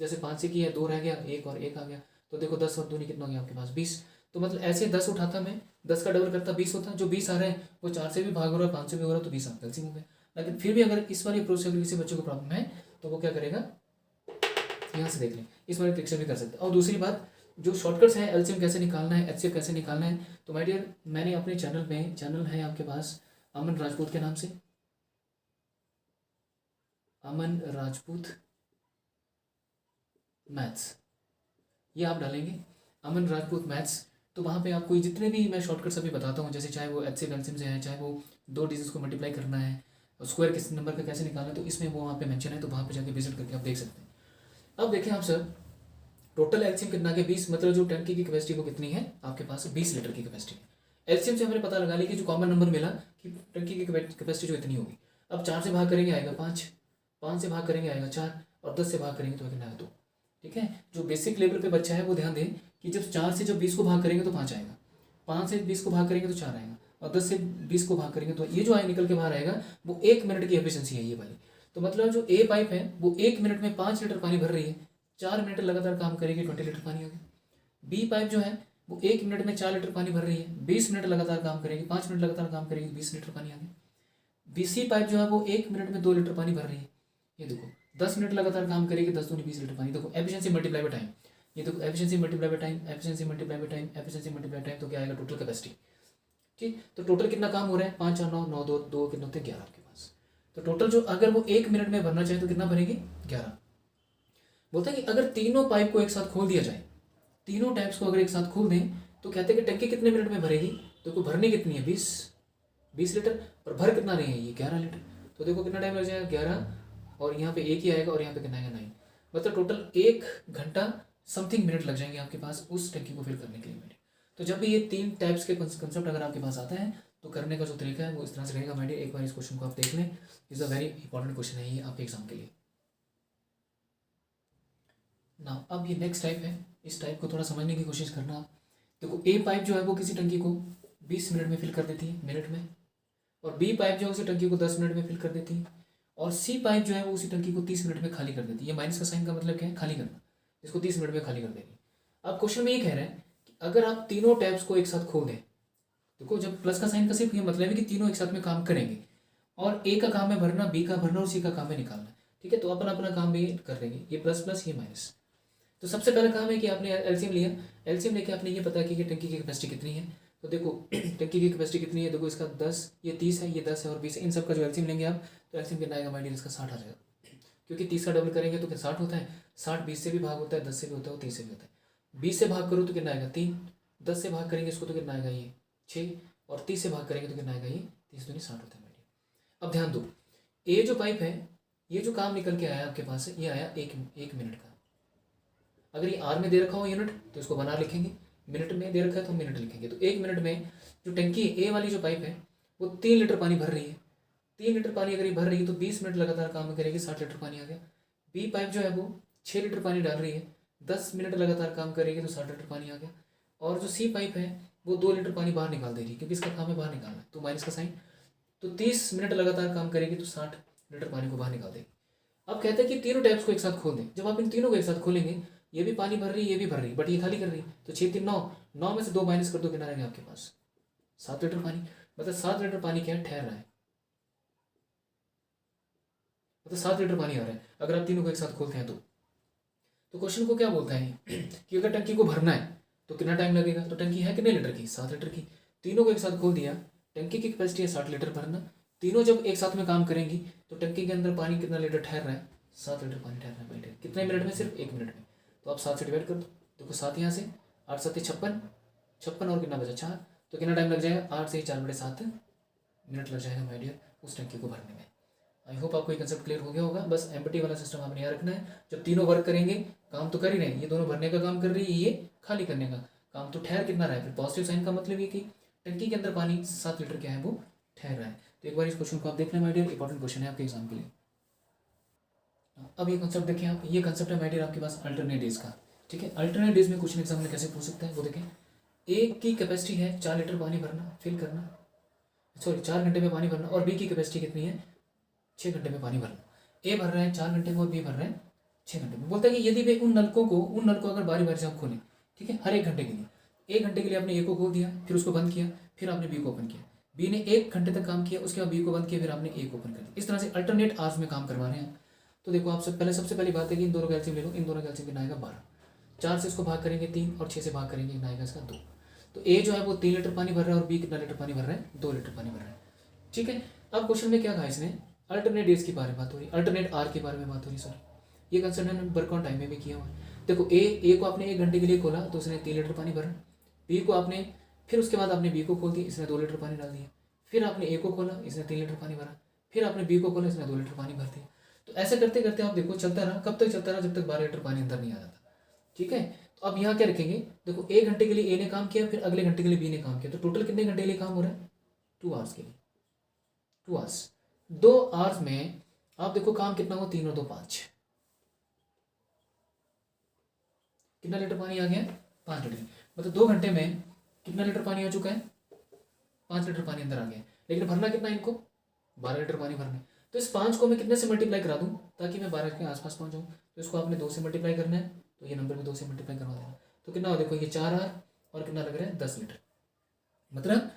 Speaker 1: जैसे 5 से किया 2 रह गया, 1 और 1 आ गया, तो देखो 10 और 2 कितना हो गया आपके पास, 20। तो मतलब ऐसे 10 उठाता मैं, 10 का डबल करता 20 होता, जो 20 आ रहा है वो 4 से भी भाग हो रहा है, 5 से भी हो रहा है, तो 20 आपका एलसीएम हो गया। लेकिन फिर भी अगर इस वाली अप्रोच से अगर किसी बच्चे को प्रॉब्लम है तो वो क्या करेगा, यहाँ से देख लें, इस वाले ट्रिक से भी कर सकते हैं। और दूसरी बात, जो शॉर्टकट्स हैं, एलसीएम कैसे निकालना है, एचसीएफ कैसे निकालना है, तो माय डियर मैंने अपने चैनल में, चैनल है आपके पास अमन राजपूत के नाम से, अमन राजपूत मैथ्स, ये आप डालेंगे अमन राजपूत मैथ्स, तो वहाँ पे आपको जितने भी मैं शॉर्टकट्स अभी बताता हूँ, जैसे चाहे वो HCF LCM से है, चाहे वो दो डिजिट्स को मल्टीप्लाई करना है, स्क्वायर किस नंबर का कैसे निकालना है, तो इसमें वो वहाँ पे मेंशन है, तो वहाँ पे जाके विजिट करके आप देख सकते हैं। अब देखें आप सर, टोटल एलसीएम कितना है 20, मतलब जो टंकी की कैपेसिटी वो कितनी है आपके पास 20 लीटर की कैपेसिटी है। एलसीएम से हमने पता लगा लिया कि जो कॉमन नंबर मिला कि टंकी की कैपेसिटी जो इतनी होगी। अब 4 से भाग करेंगे आएगा 5, 5 से भाग करेंगे आएगा 4, और 10 से भाग करेंगे तो कितना है 2। ठीक है, जो बेसिक लेवल पे बच्चा है वो ध्यान दें कि जब 4 से जब 20 को भाग करेंगे तो 5 आएगा, 5 से 20 को भाग करेंगे तो 4 आएगा, और 10 से 20 को भाग करेंगे तो ये जो आए निकल के बाहर आएगा वो 1 मिनट की एफिशिएंसी है ये वाली। तो मतलब जो ए पाइप है वो 1 मिनट में 5 लीटर पानी भर रही है, 4 मिनट लगातार काम करेगी 20 लीटर पानी आ गया। बी पाइप जो है वो 1 मिनट में 4 लीटर पानी भर रही है, 20 मिनट लगातार काम करेगी, 5 मिनट लगातार काम करेगी, 20 लीटर पानी आ गया। बीसी पाइप जो है वो 1 मिनट में 2 लीटर पानी भर रही है, ये देखो 10 मिनट लगातार काम करेगी, 10 दूनी 20 लीटर पानी। देखो एफिशिएंसी मल्टीप्लाई बाय टाइम, ये देखो efficiency multiply by time, efficiency multiply by time, efficiency multiply by time, तो क्या आएगा टोटल कैपेसिटी। ठीक, तो टोटल कितना काम हो रहा है 5 और 9, 9 2 2 कितने होते हैं 11 आपके पास। तो टोटल जो अगर वो 1 मिनट में भरना चाहे तो कितना भरेगी 11। बोलता है कि अगर तीनों पाइप को एक साथ खोल दिया जाए, तीनों टैप्स को अगर एक साथ खोल दें तो कहते हैं कि टंकी कितने मिनट में भरेगी। तो देखो भरनी कितनी है 20 लीटर, और भर कितना रही है ये 11 लीटर। तो देखो कितना टाइम लग जाएगा 11, और यहाँ पे एक ही आएगा, और यहाँ पे कितना आएगा 9, मतलब टोटल 1 घंटा समथिंग मिनट लग जाएंगे आपके पास उस टंकी को फिल करने के लिए। तो जब भी ये 3 टाइप्स के कंसेप्ट अगर आपके पास आता है तो करने का जो तरीका है वो इस तरह से रहेगा। मेडियर एक बार इस क्वेश्चन को आप देख लें, is a very important question है ये आपके एग्जाम के लिए ना। अब ये नेक्स्ट टाइप है, इस टाइप को थोड़ा समझने की कोशिश करना आप। देखो ए पाइप जो है वो किसी टंकी को 20 मिनट में फिल कर देती है मिनट में, और बी पाइप जो है उसी टंकी को 10 मिनट में फिल कर देती है, और सी पाइप जो है वो उसी टंकी को 30 मिनट में खाली कर देती है। ये माइनस का साइन का मतलब क्या है, खाली करना, इसको 30 मिनट में खाली कर देगी। अब क्वेश्चन में ये कह रहे हैं कि अगर आप तीनों टैप्स को एक साथ खोल दें, देखो जब प्लस का साइन का सिर्फ ये मतलब है कि तीनों एक साथ में काम करेंगे, और ए का काम है भरना, बी का भरना, और सी का काम है निकालना। ठीक है, तो अपना अपना काम भी कर लेंगे, ये प्लस प्लस ये माइनस। तो सबसे पहला काम है कि आपने एलसीएम लिया, एलसीएम लेके आपने ये पता किया कि टंकी की कैपेसिटी कितनी है। तो देखो टंकी की कैपेसिटी कितनी है, देखो इसका 10, ये 30 है, ये 10 है और 20 है, इन सब का जो एलसीएम लेंगे आप तो एलसीएम कितना आएगा माइडियर, इसका 60 आ जाएगा, क्योंकि 30 का डबल करेंगे तो क्या 60 होता है। 60 20 से भी भाग होता है, 10 से भी होता है और 30 से भी होता है। 20 से भाग करो तो कितना आएगा 3, 10 से भाग करेंगे इसको तो कितना आएगा ये 6, और 30 से भाग करेंगे तो कितना आएगा ये 30 दूनी 60 होता है माइडियर। अब ध्यान दो, ये जो पाइप है ये जो काम निकल के आया आपके पास ये आया एक मिनट का। अगर ये आर में दे रखा हो यूनिट तो इसको बना लिखेंगे, मिनट में दे रखा है तो मिनट लिखेंगे। तो 1 मिनट में जो टंकी ए वाली जो पाइप है वो 3 लीटर पानी भर रही है, 3 लीटर पानी अगर ये भर रही है तो 20 मिनट लगातार काम करेगी, 60 लीटर पानी आ गया। बी पाइप जो है वो 6 लीटर पानी डाल रही है, 10 मिनट लगातार काम करेगी तो 60 लीटर पानी आ गया। और जो सी पाइप है वो 2 लीटर पानी बाहर निकाल देगी, क्योंकि इसका काम है बाहर निकालना, तो माइनस का साइन। तो 30 मिनट लगातार काम करेगी तो 60 लीटर पानी को बाहर निकाल देगी। अब कहते हैं कि तीनों टैप्स को एक साथ खोल दें। जब आप इन तीनों को एक साथ खोलेंगे, ये भी पानी भर रही है, ये भी भर रही है, बट ये खाली कर रही है, तो 6 3 9, 9 में से 2 माइनस कर दो, कितना रहेगा आपके पास 7 लीटर पानी। मतलब 7 लीटर पानी क्या है, ठहर रहा है, मतलब 7 लीटर पानी आ रहा है अगर आप तीनों को एक साथ खोलते हैं तो क्वेश्चन को क्या बोलता है कि अगर टंकी को भरना है तो कितना टाइम लगेगा। तो टंकी है कितने लीटर की, 7 लीटर की, तीनों को एक साथ खोल दिया, टंकी की कैपेसिटी है 60 लीटर भरना, तीनों जब एक साथ में काम करेंगी तो टंकी के अंदर पानी कितना लीटर ठहर रहा है, 7 लीटर पानी ठहर रहा है बेटे, कितने मिनट में, सिर्फ 1 मिनट में। तो आप 7 से डिवाइड कर दो, देखो 7 यहाँ से, 8 7 56, 56 और कितना बचा 4, तो कितना टाइम लग जाएगा, 8 से 4/7 मिनट लग जाएगा माय डियर उस टंकी को भरने में। आई होप आपको ये कंसेप्ट क्लियर हो गया होगा। बस एम्प्टी वाला सिस्टम आपने यहाँ रखना है, जब तीनों वर्क करेंगे काम तो कर ही रहे हैं, ये दोनों भरने का काम कर रही है, ये खाली करने का काम, तो ठहर कितना रहा है, फिर पॉजिटिव साइन का मतलब ये कि टंकी के अंदर पानी 7 लीटर क्या है वो ठहर रहा है। तो एक बार इस क्वेश्चन को आप देख लें माय डियर, इंपॉर्टेंट क्वेश्चन है आपके एग्जाम के लिए। अब ये कंसेप्ट देखें आप, ये कंसेप्ट है माय डियर आपके पास अल्टरनेट डेज का। ठीक है, अल्टरनेट डेज में क्वेश्चन एग्जाम में कैसे पूछ सकता है वो देखें। ए की कैपेसिटी है 4 लीटर पानी भरना, फिल करना, सॉरी 4 घंटे में पानी भरना, और बी की कैपेसिटी कितनी है 6 घंटे में पानी भरना। ए भर रहा है 4 घंटे में और बी भर रहा है 6 घंटे में। बोलता है कि यदि वे उन नलकों अगर बारी बारी से आप खोलें, ठीक है, हर 1 घंटे के लिए, 1 घंटे के लिए आपने ए को खोल दिया, फिर उसको बंद किया, फिर आपने बी को ओपन किया, बी ने 1 घंटे तक काम किया, उसके बाद बी को बंद किया, फिर आपने ए को ओपन कर दिया। इस तरह से अल्टरनेट आवर्स में काम करवा रहे हैं। तो देखो आप सबसे पहली बात है कि इन दोनों कैल्शियम ले लो, इन दोनों कैल्शियम कितना आएगा 12, 4 से इसको भाग करेंगे 3 और 6 से भाग करेंगे कितना आएगा इसका 2। तो ए जो है वो 3 लीटर पानी भर रहा है और बी कितना लीटर पानी भर रहा है 2 लीटर पानी भर रहा है। ठीक है, अब क्वेश्चन में क्या कहा इसने, अल्टरनेट डेज के बारे में बात हो रही, अल्टरनेट आर के बारे में बात हो रही, सॉरी ये कंसर्न है वर्क ऑन टाइम में भी किया हुआ है। देखो ए को आपने 1 घंटे के लिए खोला तो उसने 3 लीटर पानी भरा, बी को आपने, फिर उसके बाद आपने बी को खोल दिया, इसने 2 लीटर पानी डाल दिया, फिर आपने ए को खोला, इसने 3 लीटर पानी भरा, फिर आपने बी को खोला, इसने 2 लीटर पानी भर दिया। तो ऐसे करते करते आप देखो चलता रहा, कब तक चलता रहा, जब तक 12 लीटर पानी अंदर नहीं आ जाता। ठीक है, तो अब यहाँ क्या रखेंगे, देखो 1 घंटे के लिए ए ने काम किया, फिर अगले घंटे के लिए बी ने काम किया, तो टोटल कितने घंटे के लिए काम हो रहा है, 2 आवर्स के लिए, 2 आवर्स। 2 आवर्स में आप देखो काम कितना हो, 3 और 2 5, कितना लीटर पानी आ गया, 5 लीटर। मतलब 2 घंटे में कितना लीटर पानी आ चुका है, 5 लीटर पानी अंदर आ गया। लेकिन भरना कितना इनको, 12 लीटर पानी भरना है। तो इस 5 को मैं कितने से मल्टीप्लाई करा दूं ताकि मैं 12 के आसपास पहुंच जाऊं, तो इसको आपने 2 से मल्टीप्लाई करना है, तो ये नंबर भी 2 से मल्टीप्लाई करवा देना। तो कितना हो, देखो ये 4 आर और कितना लग रहा है, 10 लीटर। मतलब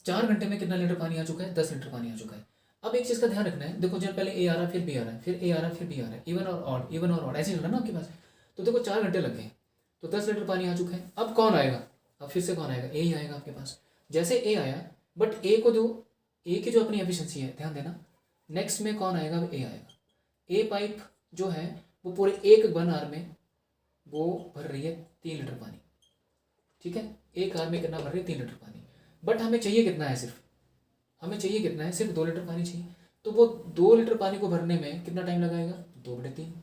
Speaker 1: 4 घंटे में कितना लीटर पानी आ चुका है, 10 लीटर पानी आ चुका है। अब एक चीज़ का ध्यान रखना है, देखो जब पहले ए आ रहा है, फिर बी आ रहा है, फिर ए आ रहा है, फिर बी आ रहा है, इवन और ऑड, इवन और ऑड ऐसे चल रहा है ना आपके पास। तो देखो 4 घंटे लग गए, तो 10 लीटर पानी आ चुका है। अब कौन आएगा, अब फिर से कौन आएगा, ए ही आएगा आपके पास। जैसे ए आया, बट ए को जो, ए की जो अपनी एफिशिएंसी है, ध्यान देना, नेक्स्ट में कौन आएगा, अब ए आएगा। ए पाइप जो है वो पूरे 1 आवर में वो भर रही है 3 लीटर पानी। ठीक है, 1 आवर में कितना भर रही है, 3 लीटर पानी। बट हमें चाहिए कितना है, सिर्फ हमें चाहिए कितना है, सिर्फ 2 लीटर पानी चाहिए। तो वो 2 लीटर पानी को भरने में कितना टाइम लगाएगा, 2/3,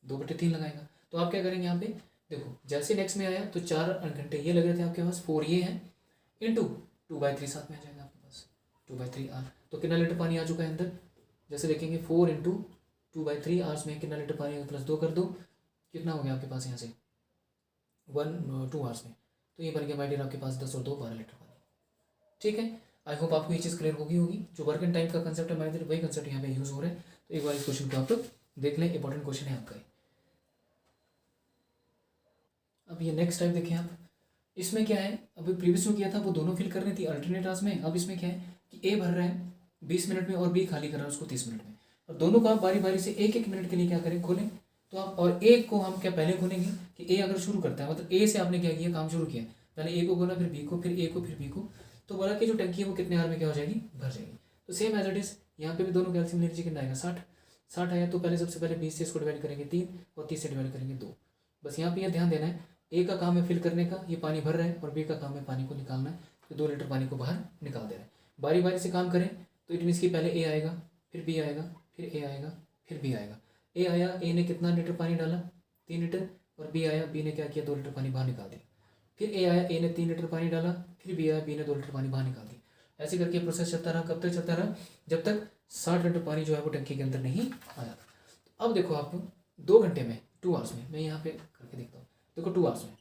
Speaker 1: 2/3 लगाएगा। तो आप क्या करेंगे यहाँ पे, देखो जैसे नेक्स्ट में आया तो 4 घंटे ये लग रहे थे आपके पास, 4 ये हैं, इंटू 2/3 साथ में आ जाएगा आपके पास, 2/3 आवर। तो कितना लीटर पानी आ चुका है अंदर, जैसे देखेंगे 4 इंटू 2/3 आवर्स में कितना लीटर पानी, प्लस 2 कर दो, कितना हो गया आपके पास यहाँ से 2 आवर्स में। तो ये बन गया माय डियर आपके पास 10 और 2 12 लीटर पानी। ठीक है, आई होप आपको ये चीज़ क्लियर होगी। जो वर्क एंड टाइम का कंसेप्ट है माय डियर, वही कंसेप्ट यहाँ पे यूज़ हो रहा है। तो एक बार इस क्वेश्चन को आप देख लें, इंपॉर्टेंट क्वेश्चन है आपका। अब ये नेक्स्ट टाइप देखें आप, इसमें क्या है, अभी प्रीवियस जो किया था वो दोनों फिल करनी थी अल्टरनेट आवर्स में। अब इसमें क्या है कि ए भर रहा है 20 मिनट में और बी खाली कर रहा है उसको 30 मिनट में, और दोनों को आप बारी बारी से 1-1 मिनट के लिए क्या करें, खोलें। तो आप, और एक को हम क्या पहले खोलेंगे कि ए अगर शुरू करता है, मतलब ए से आपने क्या किया, काम शुरू किया, पहले ए को खोला, फिर बी को, फिर ए को, फिर बी को, तो बोला कि जो टंकी है वो कितने आवर में क्या हो जाएगी, भर जाएगी। तो सेम एज इट इज यहाँ पे भी दोनों कैल्शियम एनर्जी कितना आएगा, 60 आया। तो पहले सबसे पहले 20 से इसको डिवाइड करेंगे 3 और 30 से डिवाइड करेंगे 2। बस यहाँ पे यह ध्यान देना है, ए का काम है फिल करने का, ये पानी भर रहा है, और बी का काम है पानी को निकालना है, तो 2 लीटर पानी को बाहर निकाल दे रहा है। बारी बारी से काम करें तो इट मीन्स कि पहले ए आएगा, फिर बी आएगा, फिर ए आएगा, फिर बी आएगा। ए आया, ए ने कितना लीटर पानी डाला, 3 लीटर, और बी आया, बी ने क्या किया, 2 लीटर पानी बाहर निकाल दिया। फिर ए आया, ए ने 3 लीटर पानी डाला, फिर बी आया, बी ने 2 लीटर पानी बाहर निकाल दिया। ऐसे करके प्रोसेस चलता रहा, कब तक चलता रहा, जब तक 60 लीटर पानी जो है वो टंकी के अंदर नहीं आया। अब देखो आप 2 घंटे में, 2 आवर्स में, मैं यहाँ पे करके देखता हूँ, देखो 2 आवर्स में,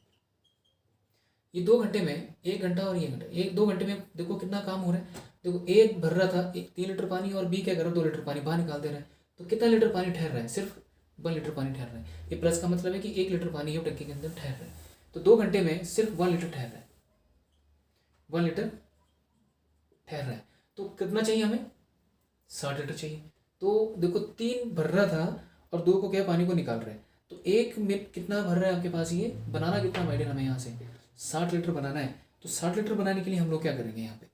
Speaker 1: ये 2 घंटे में 1 घंटा और ये घंटा, 1-2 घंटे में देखो कितना काम हो रहा है। देखो ए भर रहा था 3 लीटर पानी, और बी क्या कर रहा है, 2 लीटर पानी बाहर निकाल दे रहा है। तो कितना लीटर पानी ठहर रहा है, सिर्फ 1 लीटर पानी ठहर रहा है। ये प्लस का मतलब है कि 1 लीटर पानी है टंकी के अंदर ठहर रहा है। तो 2 घंटे में सिर्फ 1 लीटर ठहर रहा है, 1 लीटर ठहर रहा है। तो कितना चाहिए हमें, 60 लीटर चाहिए। तो देखो 3 भर रहा था और 2 को क्या पानी को निकाल रहा है, तो 1 मिनट कितना भर रहा है आपके पास, ये बनाना कितना माइडियर, हमें यहाँ से 60 लीटर बनाना है। तो 60 लीटर बनाने के लिए हम लोग क्या करेंगे यहाँ पे,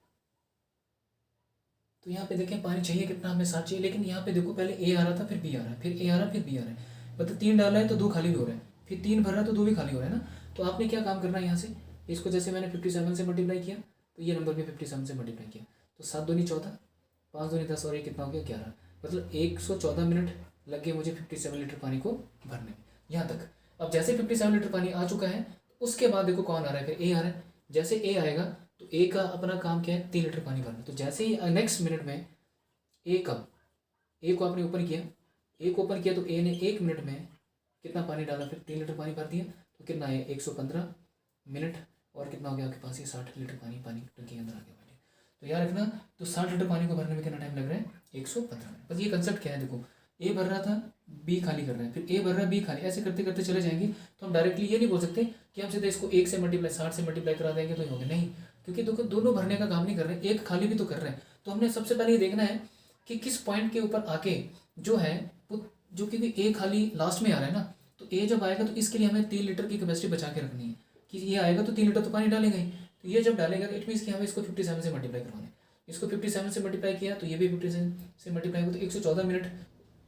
Speaker 1: तो यहाँ पे देखें पानी चाहिए कितना, हमें 60 चाहिए। लेकिन यहाँ पे देखो पहले ए आ रहा था, फिर बी आ रहा है, फिर ए आ रहा है, फिर बी आ रहा है, मतलब 3 डाला है तो 2 खाली भी हो रहा है, फिर 3 भर रहा है तो 2 भी खाली हो रहा है ना। तो आपने क्या काम करना है यहाँ से, इसको जैसे मैंने 57 से मल्टीप्लाई किया, तो ये नंबर भी 57 से मल्टीप्लाई किया, तो 7 दूनी 14, 5 दूनी 10, और ये कितना हो गया 11, मतलब 114 मिनट लग गए मुझे 57 लीटर पानी को भरने में, यहाँ तक। अब जैसे 57 लीटर पानी आ चुका है, उसके बाद देखो कौन आ रहा है, फिर ए आ रहा है। जैसे ए आएगा तो ए का अपना काम क्या है, 3 लीटर पानी भरना। तो जैसे ही नेक्स्ट मिनट में ए को आपने ओपन किया, ए को ओपन किया, तो ए ने 1 मिनट में कितना पानी डाला, फिर 3 लीटर पानी भर दिया। तो कितना है, 115 मिनट, और कितना हो गया आपके पास, ये 60 लीटर पानी टंकी के अंदर आ गया। तो याद रखना, तो 60 लीटर पानी को भरने में कितना टाइम लग रहा है, 115 मिनट। बस ये कंसेप्ट क्या है, देखो ए भर रहा था, बी खाली कर रहा है, फिर ए भर रहा है, बी खाली, ऐसे करते करते चले जाएंगे। तो हम डायरेक्टली ये नहीं बोल सकते कि हम सीधे इसको 1 से मल्टीप्लाई 60 से मल्टीप्लाई करा देंगे तो ही होगा, नहीं, क्योंकि देखो दोनों भरने का काम नहीं कर रहे हैं, एक खाली भी तो कर रहे हैं। तो हमने सबसे पहले ये देखना है कि किस पॉइंट के ऊपर आके जो है वो, जो क्योंकि ए खाली लास्ट में आ रहा है ना, तो ए जब आएगा तो इसके लिए हमें 3 लीटर की कैपेसिटी बचा के रखनी है कि ये आएगा तो 3 लीटर तो पानी डालेगा ही। तो ये जब डालेगा इट मीन्स कि हमें इसको 57 से मल्टीप्लाई करवाना है। इसको 57 से मल्टीप्लाई किया तो ये भी 57 से मल्टीप्लाई हुआ, तो 114 मिनट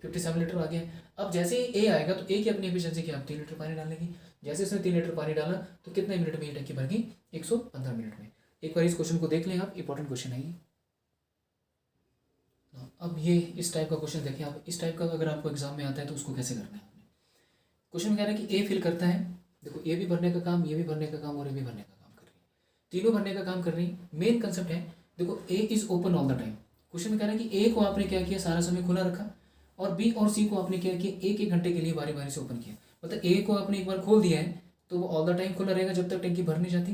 Speaker 1: 57 लीटर आ गया। अब जैसे ही ए आएगा तो ए की अपनी एफिशिएंसी क्या, 3 लीटर पानी डालेगी। जैसे उसने 3 लीटर पानी डाला तो कितने मिनट में ये टंकी भर गई? 115 मिनट में। एक बार इस क्वेश्चन को देख लें आप, इंपॉर्टेंट क्वेश्चन है ये। अब ये इस टाइप का क्वेश्चन देखें आप, इस टाइप का अगर आपको एग्जाम में आता है तो उसको कैसे करना है आपने। क्वेश्चन में कह रहा है कि ए फिल करता है, देखो ए भी भरने का काम, ये भी भरने का काम और ये भी भरने का काम कर रही है, तीनों भरने का काम कर रही है। मेन कंसेप्ट है देखो A is open all the time. Question में कह रहा है कि ए को आपने क्या किया, सारा समय खुला रखा, और बी और सी को आपने क्या किया, एक एक घंटे के लिए बारी बारी से ओपन किया। मतलब ए को आपने एक बार खोल दिया है तो वो ऑल द टाइम खुला रहेगा जब तक टंकी भर नहीं जाती।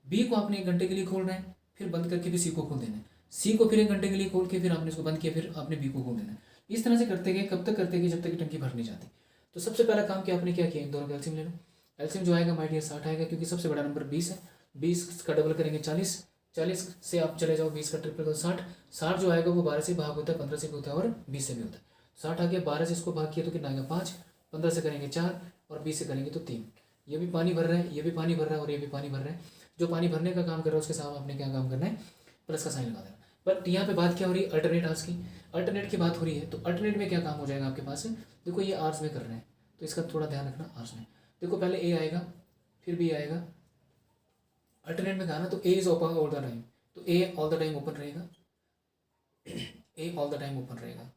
Speaker 1: बी को आपने 1 घंटे के लिए खोलना है, फिर बंद करके फिर सी को खोल देना है। सी को फिर 1 घंटे के लिए खोल के फिर आपने इसको बंद किया, फिर आपने बी को खोल देना है। इस तरह से करते गए, कब तक करते गए, जब तक टंकी भर नहीं जाती। तो सबसे पहला काम क्या आपने क्या किया, इन दोनों का एलसीएम ले लो। एलसीएम जो आएगा माय डियर 60 आएगा, क्योंकि सबसे बड़ा नंबर 20 है। 20 का डबल करेंगे 40, 40 से आप चले जाओ 20 का ट्रिपल तो 60, 60 जो आएगा वो 12 से भाग होता है, 15 से भी होता है और 20 से भी होता है। 60 आ गया, 12 से इसको भाग किया तो कितना आएगा 5, 15 से करेंगे 4 और 20 से करेंगे तो 3। ये भी पानी भर रहा है, ये भी पानी भर रहा है और ये भी पानी भर रहा है। जो पानी भरने का काम कर रहा है उसके साथ आपने क्या काम करना है, प्लस का साइन लगा देना। बट यहाँ पे बात क्या हो रही है, अल्टरनेट आवर्स की, अल्टरनेट की बात हो रही है। तो अल्टरनेट में क्या काम हो जाएगा आपके पास, देखो ये आवर्स में कर रहे हैं तो इसका थोड़ा ध्यान रखना आवर्स में। देखो पहले ए आएगा फिर बी आएगा, अल्टरनेट में कहा ना, तो A is open all the time, तो A all the time open रहेगा, A all the time open रहेगा।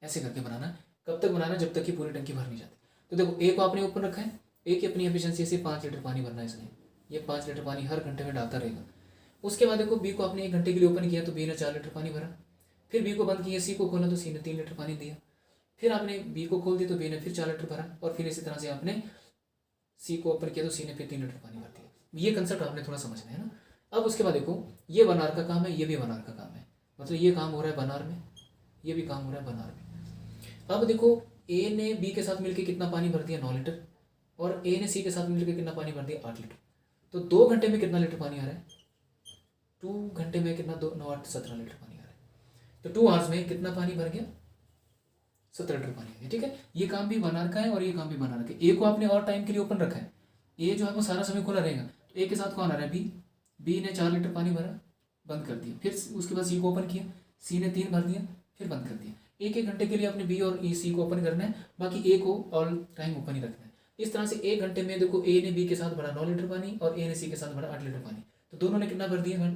Speaker 1: ऐसे करके बनाना है। कब तक बनाना, जब तक कि पूरी टंकी भर नहीं जाती। तो देखो ए को आपने ओपन रखा है, ए की अपनी एफिशिएंसी से 5 लीटर पानी भरना है इसने, ये 5 लीटर पानी हर घंटे में डालता रहेगा। उसके बाद देखो बी को आपने 1 घंटे के लिए ओपन किया तो बी ने 4 लीटर पानी भरा, फिर बी को बंद किया, सी को खोला तो सी ने 3 लीटर पानी दिया, फिर आपने बी को खोल दिया तो बी ने फिर 4 लीटर भरा, और फिर इसी तरह से आपने सी को ओपन किया तो सी ने फिर 3 लीटर पानी भर दिया। ये कंसेप्ट आपने थोड़ा समझना है ना। अब उसके बाद देखो ये 1 आवर का काम है, ये भी 1 आवर का काम है, मतलब ये काम हो रहा है 1 आवर में, ये भी काम हो रहा है 1 आवर में। अब देखो ए ने बी के साथ मिलकर कितना पानी भर दिया, 9 लीटर, और ए ने सी के साथ मिलकर कितना पानी भर दिया, 8 लीटर। तो 2 घंटे में कितना लीटर पानी आ रहा है, 2 घंटे में कितना, 2 9 8 17 लीटर पानी आ रहा है। तो 2 आवर्स में कितना पानी भर गया, 17 लीटर पानी आ गया। ठीक है, ये काम भी 1 आवर का है और ये काम भी 1 आवर का है। ए को आपने और टाइम के लिए ओपन रखा है, ए जो है वो सारा समय खुला रहेगा। तो ए के साथ कौन आ रहा है, बी, बी ने 4 लीटर पानी भरा, बंद कर दिया, फिर उसके बाद सी को ओपन किया, सी ने 3 भर दिया, फिर बंद कर दिया। एक एक घंटे के लिए अपने बी और ई सी को ओपन करना है, बाकी ए को ऑल टाइम ओपन ही रखना है। इस तरह से 1 घंटे में देखो ए ने बी के साथ भरा 9 लीटर पानी और ए ने सी के साथ भरा 8 लीटर पानी, तो दोनों ने कितना भर दिया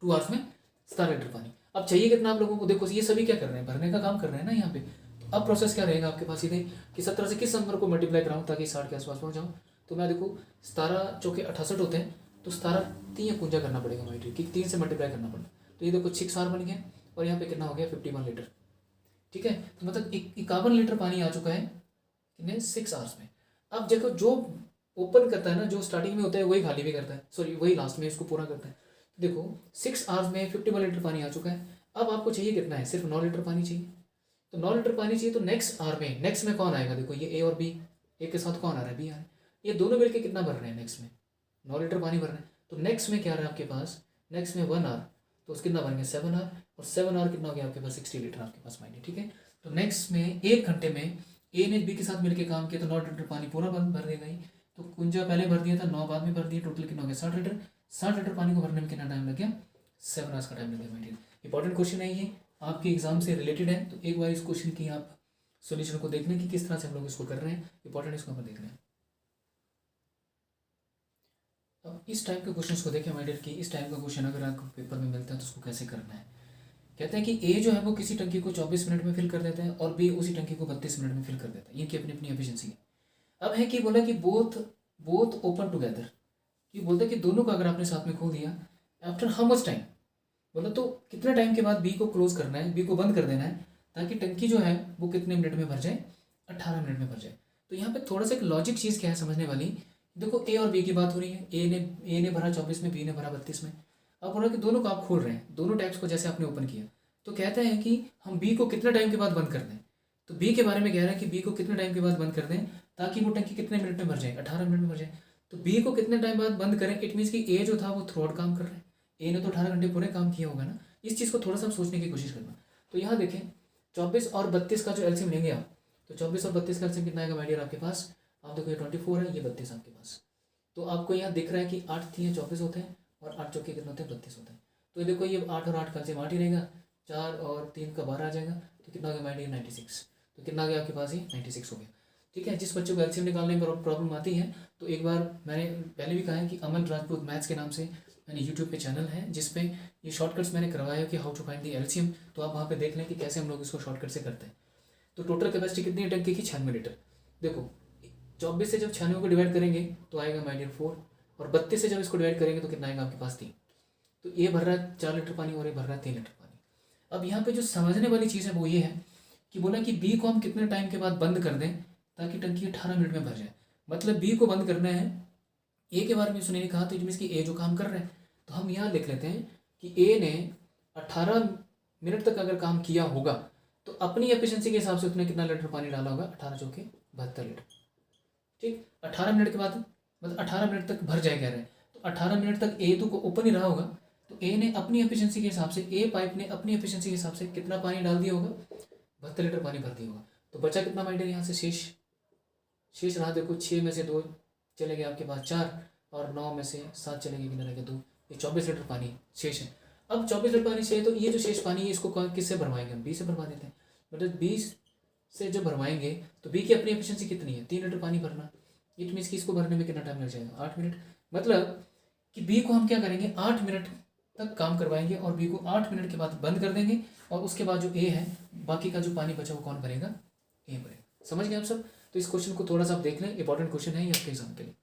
Speaker 1: 2 आवर्स में, 17 लीटर पानी। अब चाहिए कितना आप लोगों को, देखो ये सभी क्या कर रहे हैं, भरने का काम कर रहे हैं ना यहाँ पे। तो अब प्रोसेस क्या रहेगा आपके पास सीधे कि 17 से किस नंबर को मल्टीप्लाई कराऊँ ताकि 60 के आसपास पहुँच जाऊँ। तो मैं देखो 17 चौके 68 होते हैं, तो 17 3 पूंजा करना पड़ेगा माइट्री कि 3 से मल्टीप्लाई करना पड़ेगा। तो ये देखो 6 आवर बन गया और यहाँ पे कितना हो गया 51 लीटर। ठीक है, तो मतलब 51 लीटर पानी आ चुका है कितने, 6 आवर्स में। अब देखो जो ओपन करता है ना, जो स्टार्टिंग में होता है वही खाली भी करता है, सॉरी वही लास्ट में इसको पूरा करता है। देखो 6 आवर्स में 51 लीटर पानी आ चुका है। अब आपको चाहिए कितना है, सिर्फ 9 लीटर पानी चाहिए। तो 9 लीटर पानी चाहिए, तो नेक्स्ट आवर में, नेक्स्ट में कौन आएगा, देखो ये ए और बी, ए के साथ कौन आ रहा है, बी आ रहा है, ये दोनों मिलकर कितना भर रहे हैं, नेक्स्ट में 9 लीटर पानी भर रहे हैं। तो नेक्स्ट में क्या आ रहा है आपके पास, नेक्स्ट में 1 आवर, तो उसके कितना बन गया 7 आवर, और 7 आवर कितना हो गया आपके पास 60 लीटर आपके पास माइंड। ठीक है, तो नेक्स्ट में 1 घंटे में ए ने बी के साथ मिलकर काम किया तो 9 लीटर पानी पूरा भर देगा ही। तो कुंजा पहले भर दिया था, 9 बाद में भर दिया, टोटल कितना हो गया 60 लीटर। 60 लीटर पानी को भरने में कितना टाइम लग गया, 7 आवर्स का टाइम लग गया माइंड। इंपॉर्टेंट क्वेश्चन है ये, आपके एग्जाम से रिलेटेड है, तो एक बार इस क्वेश्चन की आप सोल्यूशन को देखने की किस तरह से हम लोग इसको कर रहे हैं, इंपॉर्टेंट इसको हम देख रहे हैं। अब इस टाइप के क्वेश्चंस को देखें माय डियर कि इस टाइप का क्वेश्चन अगर आपको पेपर में मिलता है तो उसको कैसे करना है। कहते हैं कि ए जो है वो किसी टंकी को 24 मिनट में फिल कर देता है और बी उसी टंकी को 32 मिनट में फिल कर देता है, इनकी अपनी अपनी एफिशिएंसी है। अब है कि बोला कि बोथ बोथ ओपन टुगेदर, कि बोलता है कि दोनों को अगर आपने साथ में खोल दिया आफ्टर हाउ मच टाइम, बोला तो कितने टाइम के बाद बी को क्लोज करना है, बी को बंद कर देना है, ताकि टंकी जो है वो कितने मिनट में भर जाए, 18 मिनट में भर जाए। तो यहाँ पे थोड़ा सा एक लॉजिक चीज़ क्या है समझने वाली, देखो ए और बी की बात हो रही है, ए ने भरा 24 में, बी ने भरा 32 में। अब बोला कि दोनों को आप खोल रहे हैं, दोनों टैप्स को जैसे आपने ओपन किया, तो कहता है कि हम बी को कितने टाइम के बाद बंद कर दें। तो बी के बारे में कह रहा है कि बी को कितने टाइम के बाद बंद कर दें ताकि वो टंकी कितने मिनट में भर जाए, 18 मिनट में भर जाए। तो बी को कितने टाइम बाद बंद करें, इट मीन्स कि ए जो था वो थ्रू आउट काम कर रहा है, ए ने तो 18 घंटे पूरे काम किया होगा ना। इस चीज़ को थोड़ा सा सोचने की कोशिश करना। तो यहाँ देखें 24 और 32 का जो एलसीएम लेंगे आप, तो 24 और 32 का एलसीएम कितना आएगा माय डियर आपके पास, आप देखो ये 24 है, ये 32 आपके पास। तो आपको यहाँ दिख रहा है कि 8 3 24 होते हैं और 8 चौके कितने होते हैं 32 होते हैं। तो ये देखो ये 8 और 8 का एलसीएम 8 ही रहेगा, 4 और 3 का 12 आ जाएगा, तो कितना हो गया माय डियर 96। तो कितना आ गया आपके पास, ही 96 हो गया। ठीक है। जिस बच्चों को एलसीएम निकालने में प्रॉब्लम आती है तो एक बार मैंने पहले भी कहा है कि अमन राजपूत मैथ्स के नाम से मैंने यूट्यूब पे चैनल है जिस पे ये शॉर्टकट्स मैंने करवाया कि how to find the LCM, तो आप वहाँ पे देख लें कि कैसे हम लोग इसको शॉर्टकट से करते हैं। तो टोटल कैपेसिटी कितनी है टंकी की? 96 लीटर। देखो 24 से जब 96 को डिवाइड करेंगे तो आएगा माय डियर 4, और 32 से जब इसको डिवाइड करेंगे तो कितना आएगा आपके पास 3। तो ये भर रहा है 4 लीटर पानी और ये भर रहा है 3 लीटर पानी। अब यहाँ पे जो समझने वाली चीज़ है वो ये है कि बोला कि बी को हम कितने टाइम के बाद बंद कर दें ताकि टंकी 18 मिनट में भर जाए। मतलब बी को बंद करना है, ए के बारे में उसने नहीं कहा, तो मीन्स कि ए जो काम कर रहे हैं, तो हम यहाँ लिख लेते हैं कि ए ने 18 मिनट तक अगर काम किया होगा तो अपनी एफिशिएंसी के हिसाब से उसने कितना लीटर पानी डाला होगा? 18 जो कि 72 लीटर। ठीक, 18 मिनट के बाद मतलब 18 मिनट तक भर जाए कह रहे हैं, तो 18 मिनट तक ए तो ओपन ही रहा होगा, तो ए ने अपनी एफिशिएंसी के हिसाब से, ए पाइप ने अपनी एफिशिएंसी के हिसाब से कितना पानी डाल दिया होगा? 72 लीटर पानी भर दिया होगा। तो बचा कितना माइंड यहाँ से? शेष रहा देखो 6 में से 2 चले गए आपके पास 4, और 9 में से 7 चले गए, कितना रह गया 2, ये 24 लीटर पानी शेष है। अब 24 लीटर पानी शेष है, तो ये जो शेष पानी है इसको किससे भरवाएंगे? हम बी से भरवा देते हैं। मतलब 20 से जब भरवाएंगे तो बी की अपनी एफिशिएंसी कितनी है? 3 लीटर पानी भरना। इट मीन्स कि इसको भरने में कितना टाइम लग जाएगा? 8 मिनट। मतलब कि बी को हम क्या करेंगे? 8 मिनट तक काम करवाएंगे और बी को 8 मिनट के बाद बंद कर देंगे, और उसके बाद जो ए है बाकी का जो पानी बचा वो कौन भरेगा? ए भरेगा। समझ गए आप सब? तो इस क्वेश्चन को थोड़ा सा आप देख लें, इंपॉर्टेंट क्वेश्चन है ये आपके एग्जाम के लिए।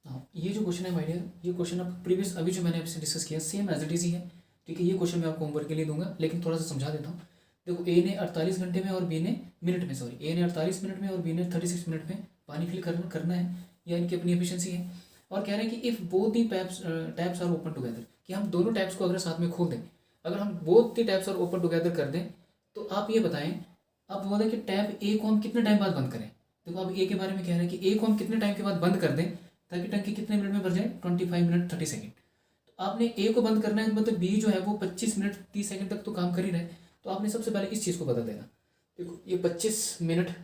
Speaker 1: हाँ, ये जो क्वेश्चन है माय डियर, ये क्वेश्चन आप प्रीवियस अभी जो मैंने आपसे डिस्कस किया सेम एज इट इज ही है। ठीक है, ये क्वेश्चन मैं आपको होमवर्क के लिए दूंगा, लेकिन थोड़ा सा समझा देता हूँ। देखो ए ने 48 घंटे में और बी ने मिनट में, सॉरी, ए ने 48 मिनट में और बी ने 36 मिनट में पानी फिल करना है, या इनकी अपनी एफिशिएंसी है। और कह रहे हैं कि if both the taps are open together, कि हम दोनों टैप्स को अगर साथ में खोल दें, अगर हम both the taps are open together कर दें, तो आप ये बताएं, आप बोल कि टैप ए को हम कितने टाइम बाद बंद करें। देखो अब ए के बारे में कह रहे हैं कि ए को हम कितने टाइम के बाद बंद कर दें ताकि टंकी कितने मिनट में भर जाए? 25 मिनट 30 सेकेंड। तो आपने ए को बंद करना है, मतलब बी जो है वो 25 मिनट 30 सेकंड तक तो काम कर ही रहे, तो आपने सबसे पहले इस चीज़ को बदल देना। देखो ये 25 मिनट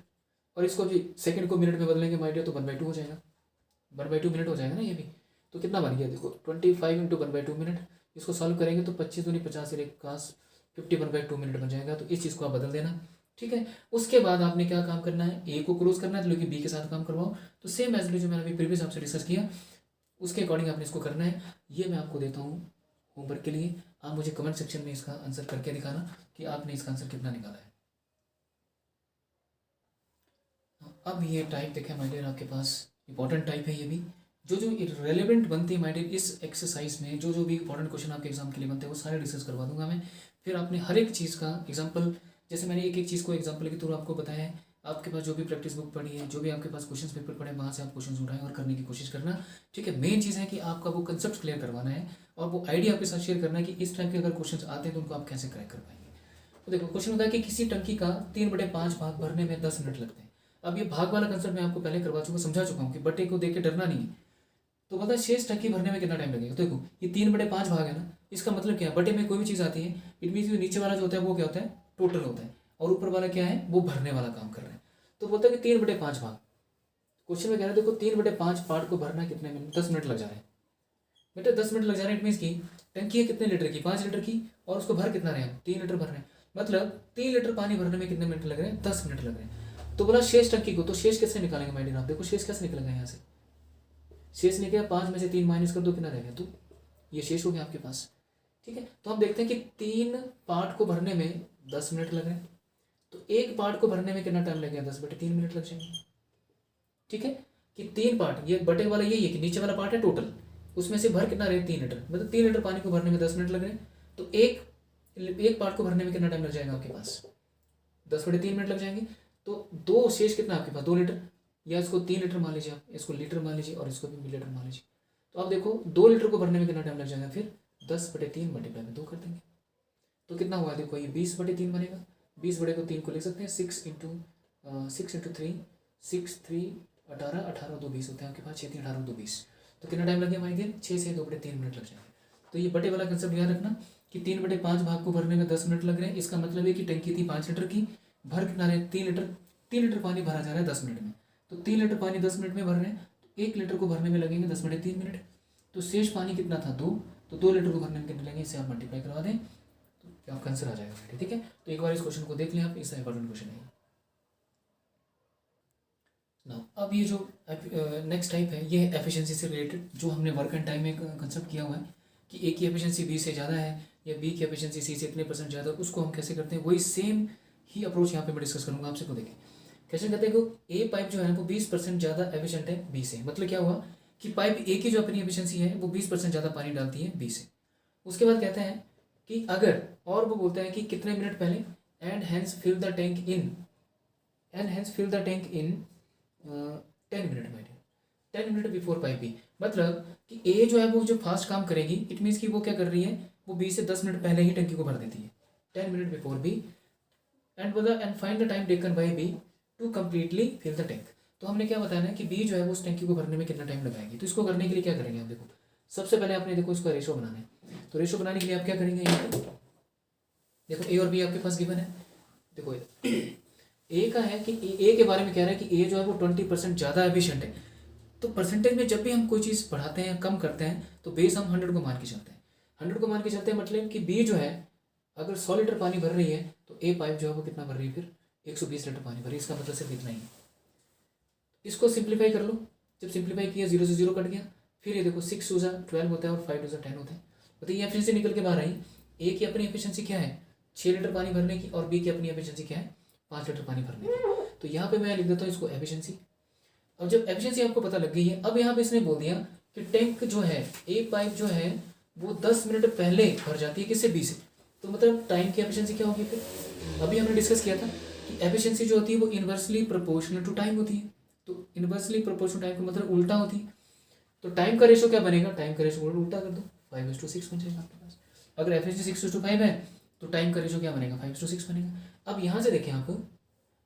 Speaker 1: और इसको भी सेकंड को मिनट में बदलेंगे माय डियर, तो 1/2 हो जाएगा, 1/2 मिनट हो जाएगा ना ये भी। तो कितना बन गया? देखो 25 × 1/2 मिनट, इसको सॉल्व करेंगे तो 25 दूनी 50 से 51/2 मिनट बन जाएगा। तो इस चीज़ को आप बदल देना। ठीक है, उसके बाद आपने क्या काम करना है? ए को क्लोज करना है, तो लेकिन बी के साथ काम करवाओ। तो सेम एज जो मैंने अभी प्रीवियस आपसे डिस्कस किया उसके अकॉर्डिंग आपने इसको करना है। ये मैं आपको देता हूँ होमवर्क के लिए। आप मुझे कमेंट सेक्शन में इसका आंसर करके दिखाना कि आपने इसका आंसर कितना निकाला है। अब ये टाइप देखें माय डियर, आपके पास इंपॉर्टेंट टाइप है ये भी। जो रेलेवेंट बनती है माय डियर इस एक्सरसाइज में, जो भी इंपॉर्टेंट क्वेश्चन आपके एग्जाम के लिए बनते हैं वो सारे डिस्कस करवा दूंगा मैं। फिर आपने हर एक चीज़ का एग्जाम्पल, जैसे मैंने एक एक चीज़ को एग्जाम्पल के थ्रू आपको बताया है, आपके पास जो भी प्रैक्टिस बुक पढ़ी है, जो भी आपके पास क्वेश्चन पेपर पढ़े, वहाँ से आप क्वेश्चन उठाएं और करने की कोशिश करना। ठीक है, मेन चीज़ है कि आपका वो कंसेप्ट क्लियर करवाना है और वो आइडिया आपके साथ शेयर करना है कि इस टाइप के अगर क्वेश्चन आते हैं तो उनको आप कैसे क्रैक कर पाएंगे। तो देखो क्वेश्चन होता है कि किसी टंकी का 3/5 भाग भरने में 10 मिनट लगते हैं। अब ये भाग वाला कंसेप्ट मैं आपको पहले करवा चुका, समझा चुका हूँ कि बटे को देख के डरना नहीं है। तो पता है शेष टंकी भरने में कितना टाइम लगेगा? तो देखो ये 3/5 भाग है ना, इसका मतलब क्या है? बटे में कोई भी चीज़ आती है, इट मीन्स नीचे वाला जो होता है वो क्या होता है? टोटल होता है, और ऊपर वाला क्या है? वो भरने वाला काम कर रहे हैं। तो बोलता है कि 3/5 भाग। क्वेश्चन में कह रहे हैं देखो 3/5 पार्ट को भरना कितने मिनट? 10 मिनट लग जा रहे हैं बेटा, 10 मिनट लग जा रहे हैं। इट मीन्स की टंकी है कितने लीटर की? 5 लीटर की, और उसको भर कितना रहे हैं? 3 लीटर भर रहे हैं। मतलब 3 लीटर पानी भरने में कितने मिनट लग रहे हैं? 10 मिनट लग रहे हैं। तो बोला शेष टंकी को, तो शेष कैसे निकालेंगे माय डियर? आप देखो शेष कैसे निकलेगा यहाँ से? शेष निकला 5 में से 3 माइनस कर दो, कितना रहेगा? तो ये शेष हो गया आपके पास। ठीक है, तो हम देखते हैं कि 3 पार्ट को भरने में 10 मिनट लग रहे हैं, तो एक पार्ट को भरने में कितना टाइम लगेगा? 10/3 मिनट लग जाएंगे। ठीक है, कि 3 पार्ट, ये बटे वाला यही है कि नीचे वाला पार्ट है टोटल, उसमें से भर कितना रहे? 3 लीटर। मतलब 3 लीटर पानी को भरने में 10 मिनट लग रहे हैं, तो एक पार्ट को भरने में कितना टाइम लग जाएगा आपके पास? 10/3 मिनट लग जाएंगे। तो दो शेष कितना आपके पास? 2 लीटर, या इसको 3 लीटर मान लीजिए, आप इसको लीटर मान लीजिए और इसको भी मिलीलीटर मान लीजिए। तो आप देखो 2 लीटर को भरने में कितना टाइम लग जाएगा? फिर 10/3 मल्टीप्लाई में 2 कर देंगे, तो कितना हुआ? देखो ये 20/3 बनेगा। 20/3 को लिख सकते हैं 6 × 3, 6 3 18, 18 2 20 होते हैं आपके पास, 6 3 18 2 20। तो कितना टाइम लग गया हमारे दिन? 6 से 2/3 मिनट लग जाएंगे। तो ये बटे वाला कंसेप्ट याद रखना कि 3/5 भाग को भरने में 10 मिनट लग रहे हैं। इसका मतलब है कि टंकी थी 5 लीटर की, भर कितना रहे? 3 लीटर। 3 लीटर पानी भरा जा रहा है 10 मिनट में, तो 3 लीटर पानी 10 मिनट में भर रहे हैं, तो 1 लीटर को भरने में लगेंगे 10/3 मिनट। तो शेष पानी कितना था? 2, तो 2 लीटर को भरने में कितने लगेंगे? इसे आप मल्टीप्लाई करवा दें, तो कि आपका आंसर आ जाएगा। ठीक है, तो एक बार इस क्वेश्चन को देख लें आप, इसका इंपॉर्टेंट क्वेश्चन है ना। अब ये जो नेक्स्ट टाइप है ये है एफिशिएंसी से रिलेटेड, जो हमने वर्क एंड टाइम में कंसेप्ट किया हुआ है कि ए की एफिशिएंसी बी से ज़्यादा है या बी की एफिशिएंसी सी से इतने % ज़्यादा, उसको हम कैसे करते हैं, वही सेम ही अप्रोच यहाँ पे मैं डिस्कस करूँगा आपसे। को देखें क्वेश्चन कहते हैं कि ए पाइप जो है वो 20% ज़्यादा एफिशिएंट है बी से। मतलब क्या हुआ कि पाइप ए की जो अपनी एफिशिएंसी है वो 20% ज़्यादा पानी डालती है बी से। उसके बाद कहते हैं कि अगर, और वो बोलता है कि कितने मिनट पहले, and hence fill the tank in 10 minute में, 10 मिनट बिफोर पाइप बी। मतलब कि ए जो है वो जो फास्ट काम करेगी, इट मीन्स कि वो क्या कर रही है, वो बी से 10 मिनट पहले ही टंकी को भर देती है, 10 minute before B. And find the time taken by B to completely fill the tank. तो हमने क्या बताना है कि बी जो है वो उस टंकी को भरने में कितना टाइम लगाएगी। तो इसको करने के लिए क्या करेंगे हम, देखो सबसे पहले आपने देखो इसका रेशो बनाना है। तो रेशो बनाने के लिए आप क्या करेंगे, यहाँ पे देखो ए और बी आपके पास गिवन है। देखो ए का है कि ए के बारे में कह रहा है कि ए जो है वो 20% ज़्यादा एफिशिएंट है। तो परसेंटेज में जब भी हम कोई चीज़ बढ़ाते हैं कम करते हैं तो बेस हम 100 को मान के चलते हैं। 100 को मान के चलते हैं मतलब कि बी जो है अगर 100 लीटर पानी भर रही है तो ए पाइप जो है वो कितना भर रही है, फिर 120 लीटर पानी भर रही है। इसका मतलब सिर्फ इतना ही है। इसको सिंप्लीफाई कर लो, जब सिंप्लीफाई किया 0 से 0 कट गया, फिर ये देखो 6 टू 12 होता है और 5 टू 10 होता है। तो ये एफिशिएंसी निकल के बाहर आई। ए की अपनी एफिशिएंसी क्या है 6 लीटर पानी भरने की, और बी की अपनी एफिशिएंसी क्या है 5 लीटर पानी भरने की। तो यहाँ पे मैं लिख देता हूँ इसको एफिशिएंसी। अब जब एफिशिएंसी आपको पता लग गई है, अब यहाँ पे इसने बोल दिया कि टैंक जो है ए पाइप जो है वो 10 मिनट पहले भर जाती है किससे, बी से। तो मतलब टाइम की एफिशिएंसी क्या होगी फिर, अभी हमने डिस्कस किया था कि एफिशिएंसी जो होती है वो इन्वर्सली प्रोपोर्शनल टू टाइम होती है। तो इन्वर्सली प्रोपोर्शनल टाइम का मतलब उल्टा होती है। तो टाइम का रेशो क्या बनेगा, टाइम का रेशो उल्टा कर दो, 5:6 बन जाएगा आपके पास। अगर एफिशिएंसी 6:5 है तो टाइम का रेशो क्या बनेगा, 5:6 बनेगा। अब यहाँ से देखें आप,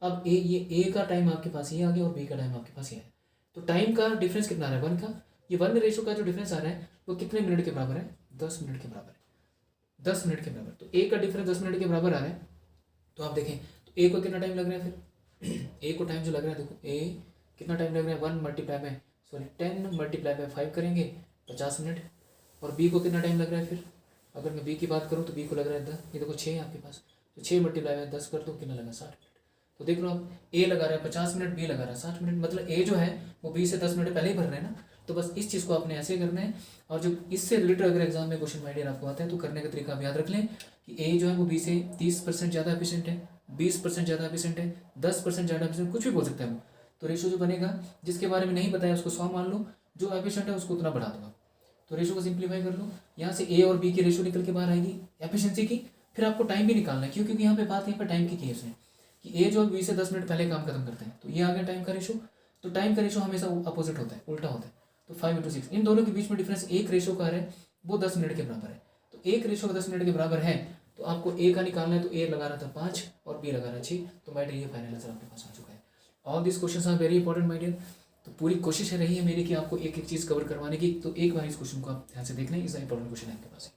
Speaker 1: अब ए का टाइम आपके पास ये आ गया और बी का टाइम आपके पास ये है। तो टाइम का डिफरेंस कितना आ रहा है 1 का, ये 1 रेशो का जो डिफरेंस आ रहा है वो कितने मिनट के बराबर है, 10 मिनट के बराबर है, 10 मिनट के बराबर। तो ए का डिफरेंस 10 मिनट के बराबर आ रहा है। तो आप देखें तो ए को कितना टाइम लग रहा है, फिर ए को टाइम जो लग रहा है, देखो ए कितना टाइम लग रहा है 10 मल्टीप्लाई बाय 5 करेंगे 50 मिनट। और बी को कितना टाइम लग रहा है, फिर अगर मैं बी की बात करूँ तो बी को लग रहा है 10, ये देखो 6 है आपके पास, तो 6 मल्टीप्लाई बाय 10 कर दो, कितना लगा 60 मिनट। तो देख लो आप, ए लगा रहा है 50 मिनट, बी लगा रहा है 60 मिनट, मतलब ए जो है वो बी से 10 मिनट पहले ही भर रहे हैं ना। तो बस इस चीज़ को आपने ऐसे करना है। और जो इससे रिलेटेड अगर एग्जाम में क्वेश्चन आइडिया आपको आता है तो करने का तरीका आप याद रख लें कि ए जो है वो बी से 30% ज़्यादा एफिशिएंट है, 20% ज़्यादा एफिशिएंट है, 10% ज़्यादा एफिशिएंट, कुछ भी बोल सकते हैं वो। तो रेशो जो बनेगा जिसके बारे में नहीं पता है उसको 100 मान लो, जो एफिशिएंट है उसको उतना बढ़ा दो। तो रेशो को सिंप्लीफाई कर लो, यहाँ से ए और बी की रेशो निकल के बाहर आएगी एफिशिएंसी की। फिर आपको टाइम भी निकालना है, क्यों, क्योंकि यहाँ पे बात यहाँ पर टाइम की है उसने कि ए जो बी से 10 मिनट पहले काम खत्म करते हैं। तो ये आ गया टाइम का रेशो। तो टाइम का रेशो हमेशा अपोजिट होता है, उल्टा होता है। तो 5:6, इन दोनों के बीच में डिफरेंस एक रेशो का है वो 10 मिनट के बराबर है। तो एक रेशो का 10 मिनट के बराबर है तो आपको ए का निकालना है। तो ए लगा रहा था 5 और बी लगा रहा 6। तो माय डियर ये फाइनल आंसर आपके पास आ चुका है। All this questions are very important my dear. तो पूरी कोशिश रही है मेरी कि आपको एक एक चीज़ कवर करवाने की। तो एक बार इस क्वेश्चन को आप ध्यान से देख लें, इसका इंपॉर्टेंट क्वेश्चन है आपके पास।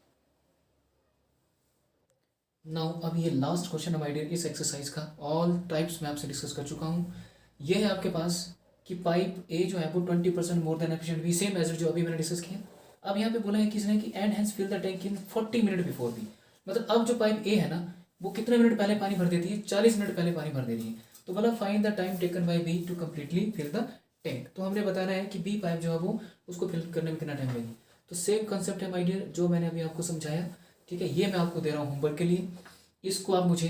Speaker 1: नाउ अब ये लास्ट क्वेश्चन है माय डियर इस एक्सरसाइज का। ऑल टाइप्स मैं आपसे डिस्कस कर चुका हूँ। ये है आपके पास कि पाइप ए जो है वो 20% more than efficient B, same as जो अभी मैंने डिस्कस किया। अब यहाँ पे बोला है किसने कि and hence fill the tank in 40 minute before B. मतलब अब जो पाइप ए है ना वो कितने मिनट पहले पानी भर देती है, 40 मिनट पहले पानी भर दे रही है। तो बोला find the time taken by B to completely fill the tank. तो हमने बताना है कि बी पाइप जो है वो उसको फिल करने में कितना टाइम लगेगा। तो सेम कंसेप्ट है माय डियर जो मैंने अभी आपको समझाया, ठीक है। ये मैं आपको दे रहा हूँ होमवर्क के लिए। इसको आप मुझे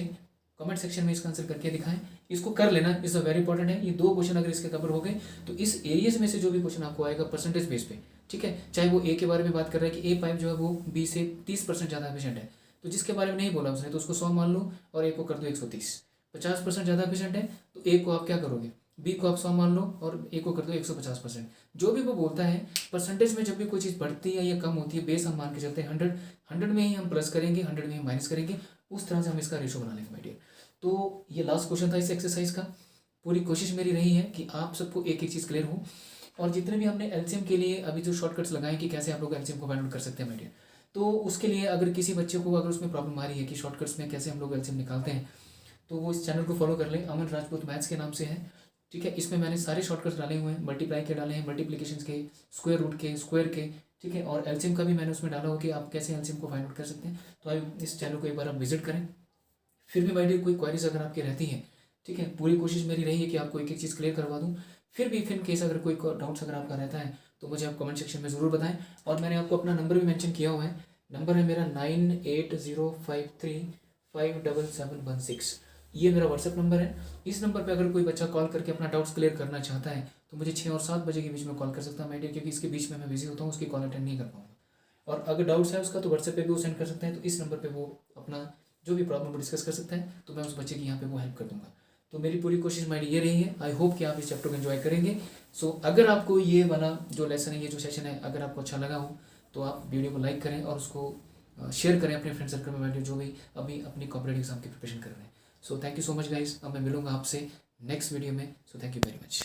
Speaker 1: कमेंट सेक्शन में इसका आंसर करके दिखाएं। इसको कर लेना, इज वेरी इंपॉर्टेंट है। ये 2 क्वेश्चन अगर इसके कवर हो गए तो इस एरियाज में से जो भी क्वेश्चन आपको आएगा परसेंटेज बेस पे, ठीक है, चाहे वो ए के बारे में बात कर रहा है कि ए पाइप जो है वो बी से 30% ज़्यादा एफिशिएंट है, तो जिसके बारे में नहीं बोला उसने तो उसको 100 मान लो और ए को कर दो 130। 50% ज़्यादा एफिशिएंट है तो ए को आप क्या करोगे, बी को आप 100 मान लो और ए को कर दो 150%। जो भी वो बोलता है परसेंटेज में जब भी कोई चीज़ बढ़ती है या कम होती है बेस हम मान के चलते हैं 100 में ही हम प्लस करेंगे, 100 में ही माइनस करेंगे, उस तरह से हम इसका रेशो बना लेंगे माय डियर। तो ये लास्ट क्वेश्चन था इस एक्सरसाइज का। पूरी कोशिश मेरी रही है कि आप सबको एक एक चीज़ क्लियर हो। और जितने भी हमने एलसीएम के लिए अभी जो शॉर्टकट्स लगाए कि कैसे आप लोग एलसीएम को फाइंड आउट कर सकते हैं माय डियर, तो उसके लिए अगर किसी बच्चे को अगर उसमें प्रॉब्लम आ रही है कि शॉर्टकट्स में कैसे हम लोग एलसीएम निकालते हैं तो वो इस चैनल को फॉलो कर लें। अमन राजपूत मैथ्स के नाम से है, ठीक है। इसमें मैंने सारे शॉर्टकट्स डाले हुए हैं, मल्टीप्लाई के डाले हैं, मल्टीप्लिकेशन के, स्क्वायर रूट के, स्क्वायर के, ठीक है, और एलसीएम का भी मैंने उसमें डाला हो कि आप कैसे एलसीएम को फाइंड आउट कर सकते हैं। तो आप इस चैनल को एक बार आप विजिट करें। फिर भी माय डियर कोई क्वारीज अगर आपकी रहती हैं, ठीक है, पूरी कोशिश मेरी रही है कि आपको एक एक चीज़ क्लियर करवा दूँ। फिर भी इन केस अगर कोई डाउट्स अगर आपका रहता है तो मुझे आप कमेंट सेक्शन में ज़रूर बताएं। और मैंने आपको अपना नंबर भी मेंशन किया हुआ है, नंबर है मेरा 9805357716। ये मेरा व्हाट्सएप नंबर है। इस नंबर पे अगर कोई बच्चा कॉल करके अपना डाउट्स क्लियर करना चाहता है तो मुझे 6 और 7 बजे के बीच में कॉल कर सकता है माय डियर, क्योंकि इसके बीच में मैं बिजी होता हूँ, उसकी कॉल अटेंड नहीं कर पाऊँगा। और अगर डाउट्स है उसका तो व्हाट्सएप पे भी वो सेंड कर सकते हैं, तो इस नंबर पे वो अपना जो भी प्रॉब्लम वो डिस्कस कर सकते हैं, तो मैं उस बच्चे की यहाँ पे वो हेल्प कर दूंगा। तो मेरी पूरी कोशिश माइंड ये रही है। आई होप कि आप इस चैप्टर को एंजॉय करेंगे। सो अगर आपको ये वाला जो लेसन है, ये जो सेशन है, अगर आपको अच्छा लगा हो तो आप वीडियो को लाइक करें और उसको शेयर करें अपने फ्रेंड सर्कल में जो भी अभी अपनी कॉर्पोरेट एग्जाम की प्रिपरेशन कर रहे हैं। So thank you so much guys. अब मैं मिलूंगा आपसे नेक्स्ट वीडियो में। So thank you very much.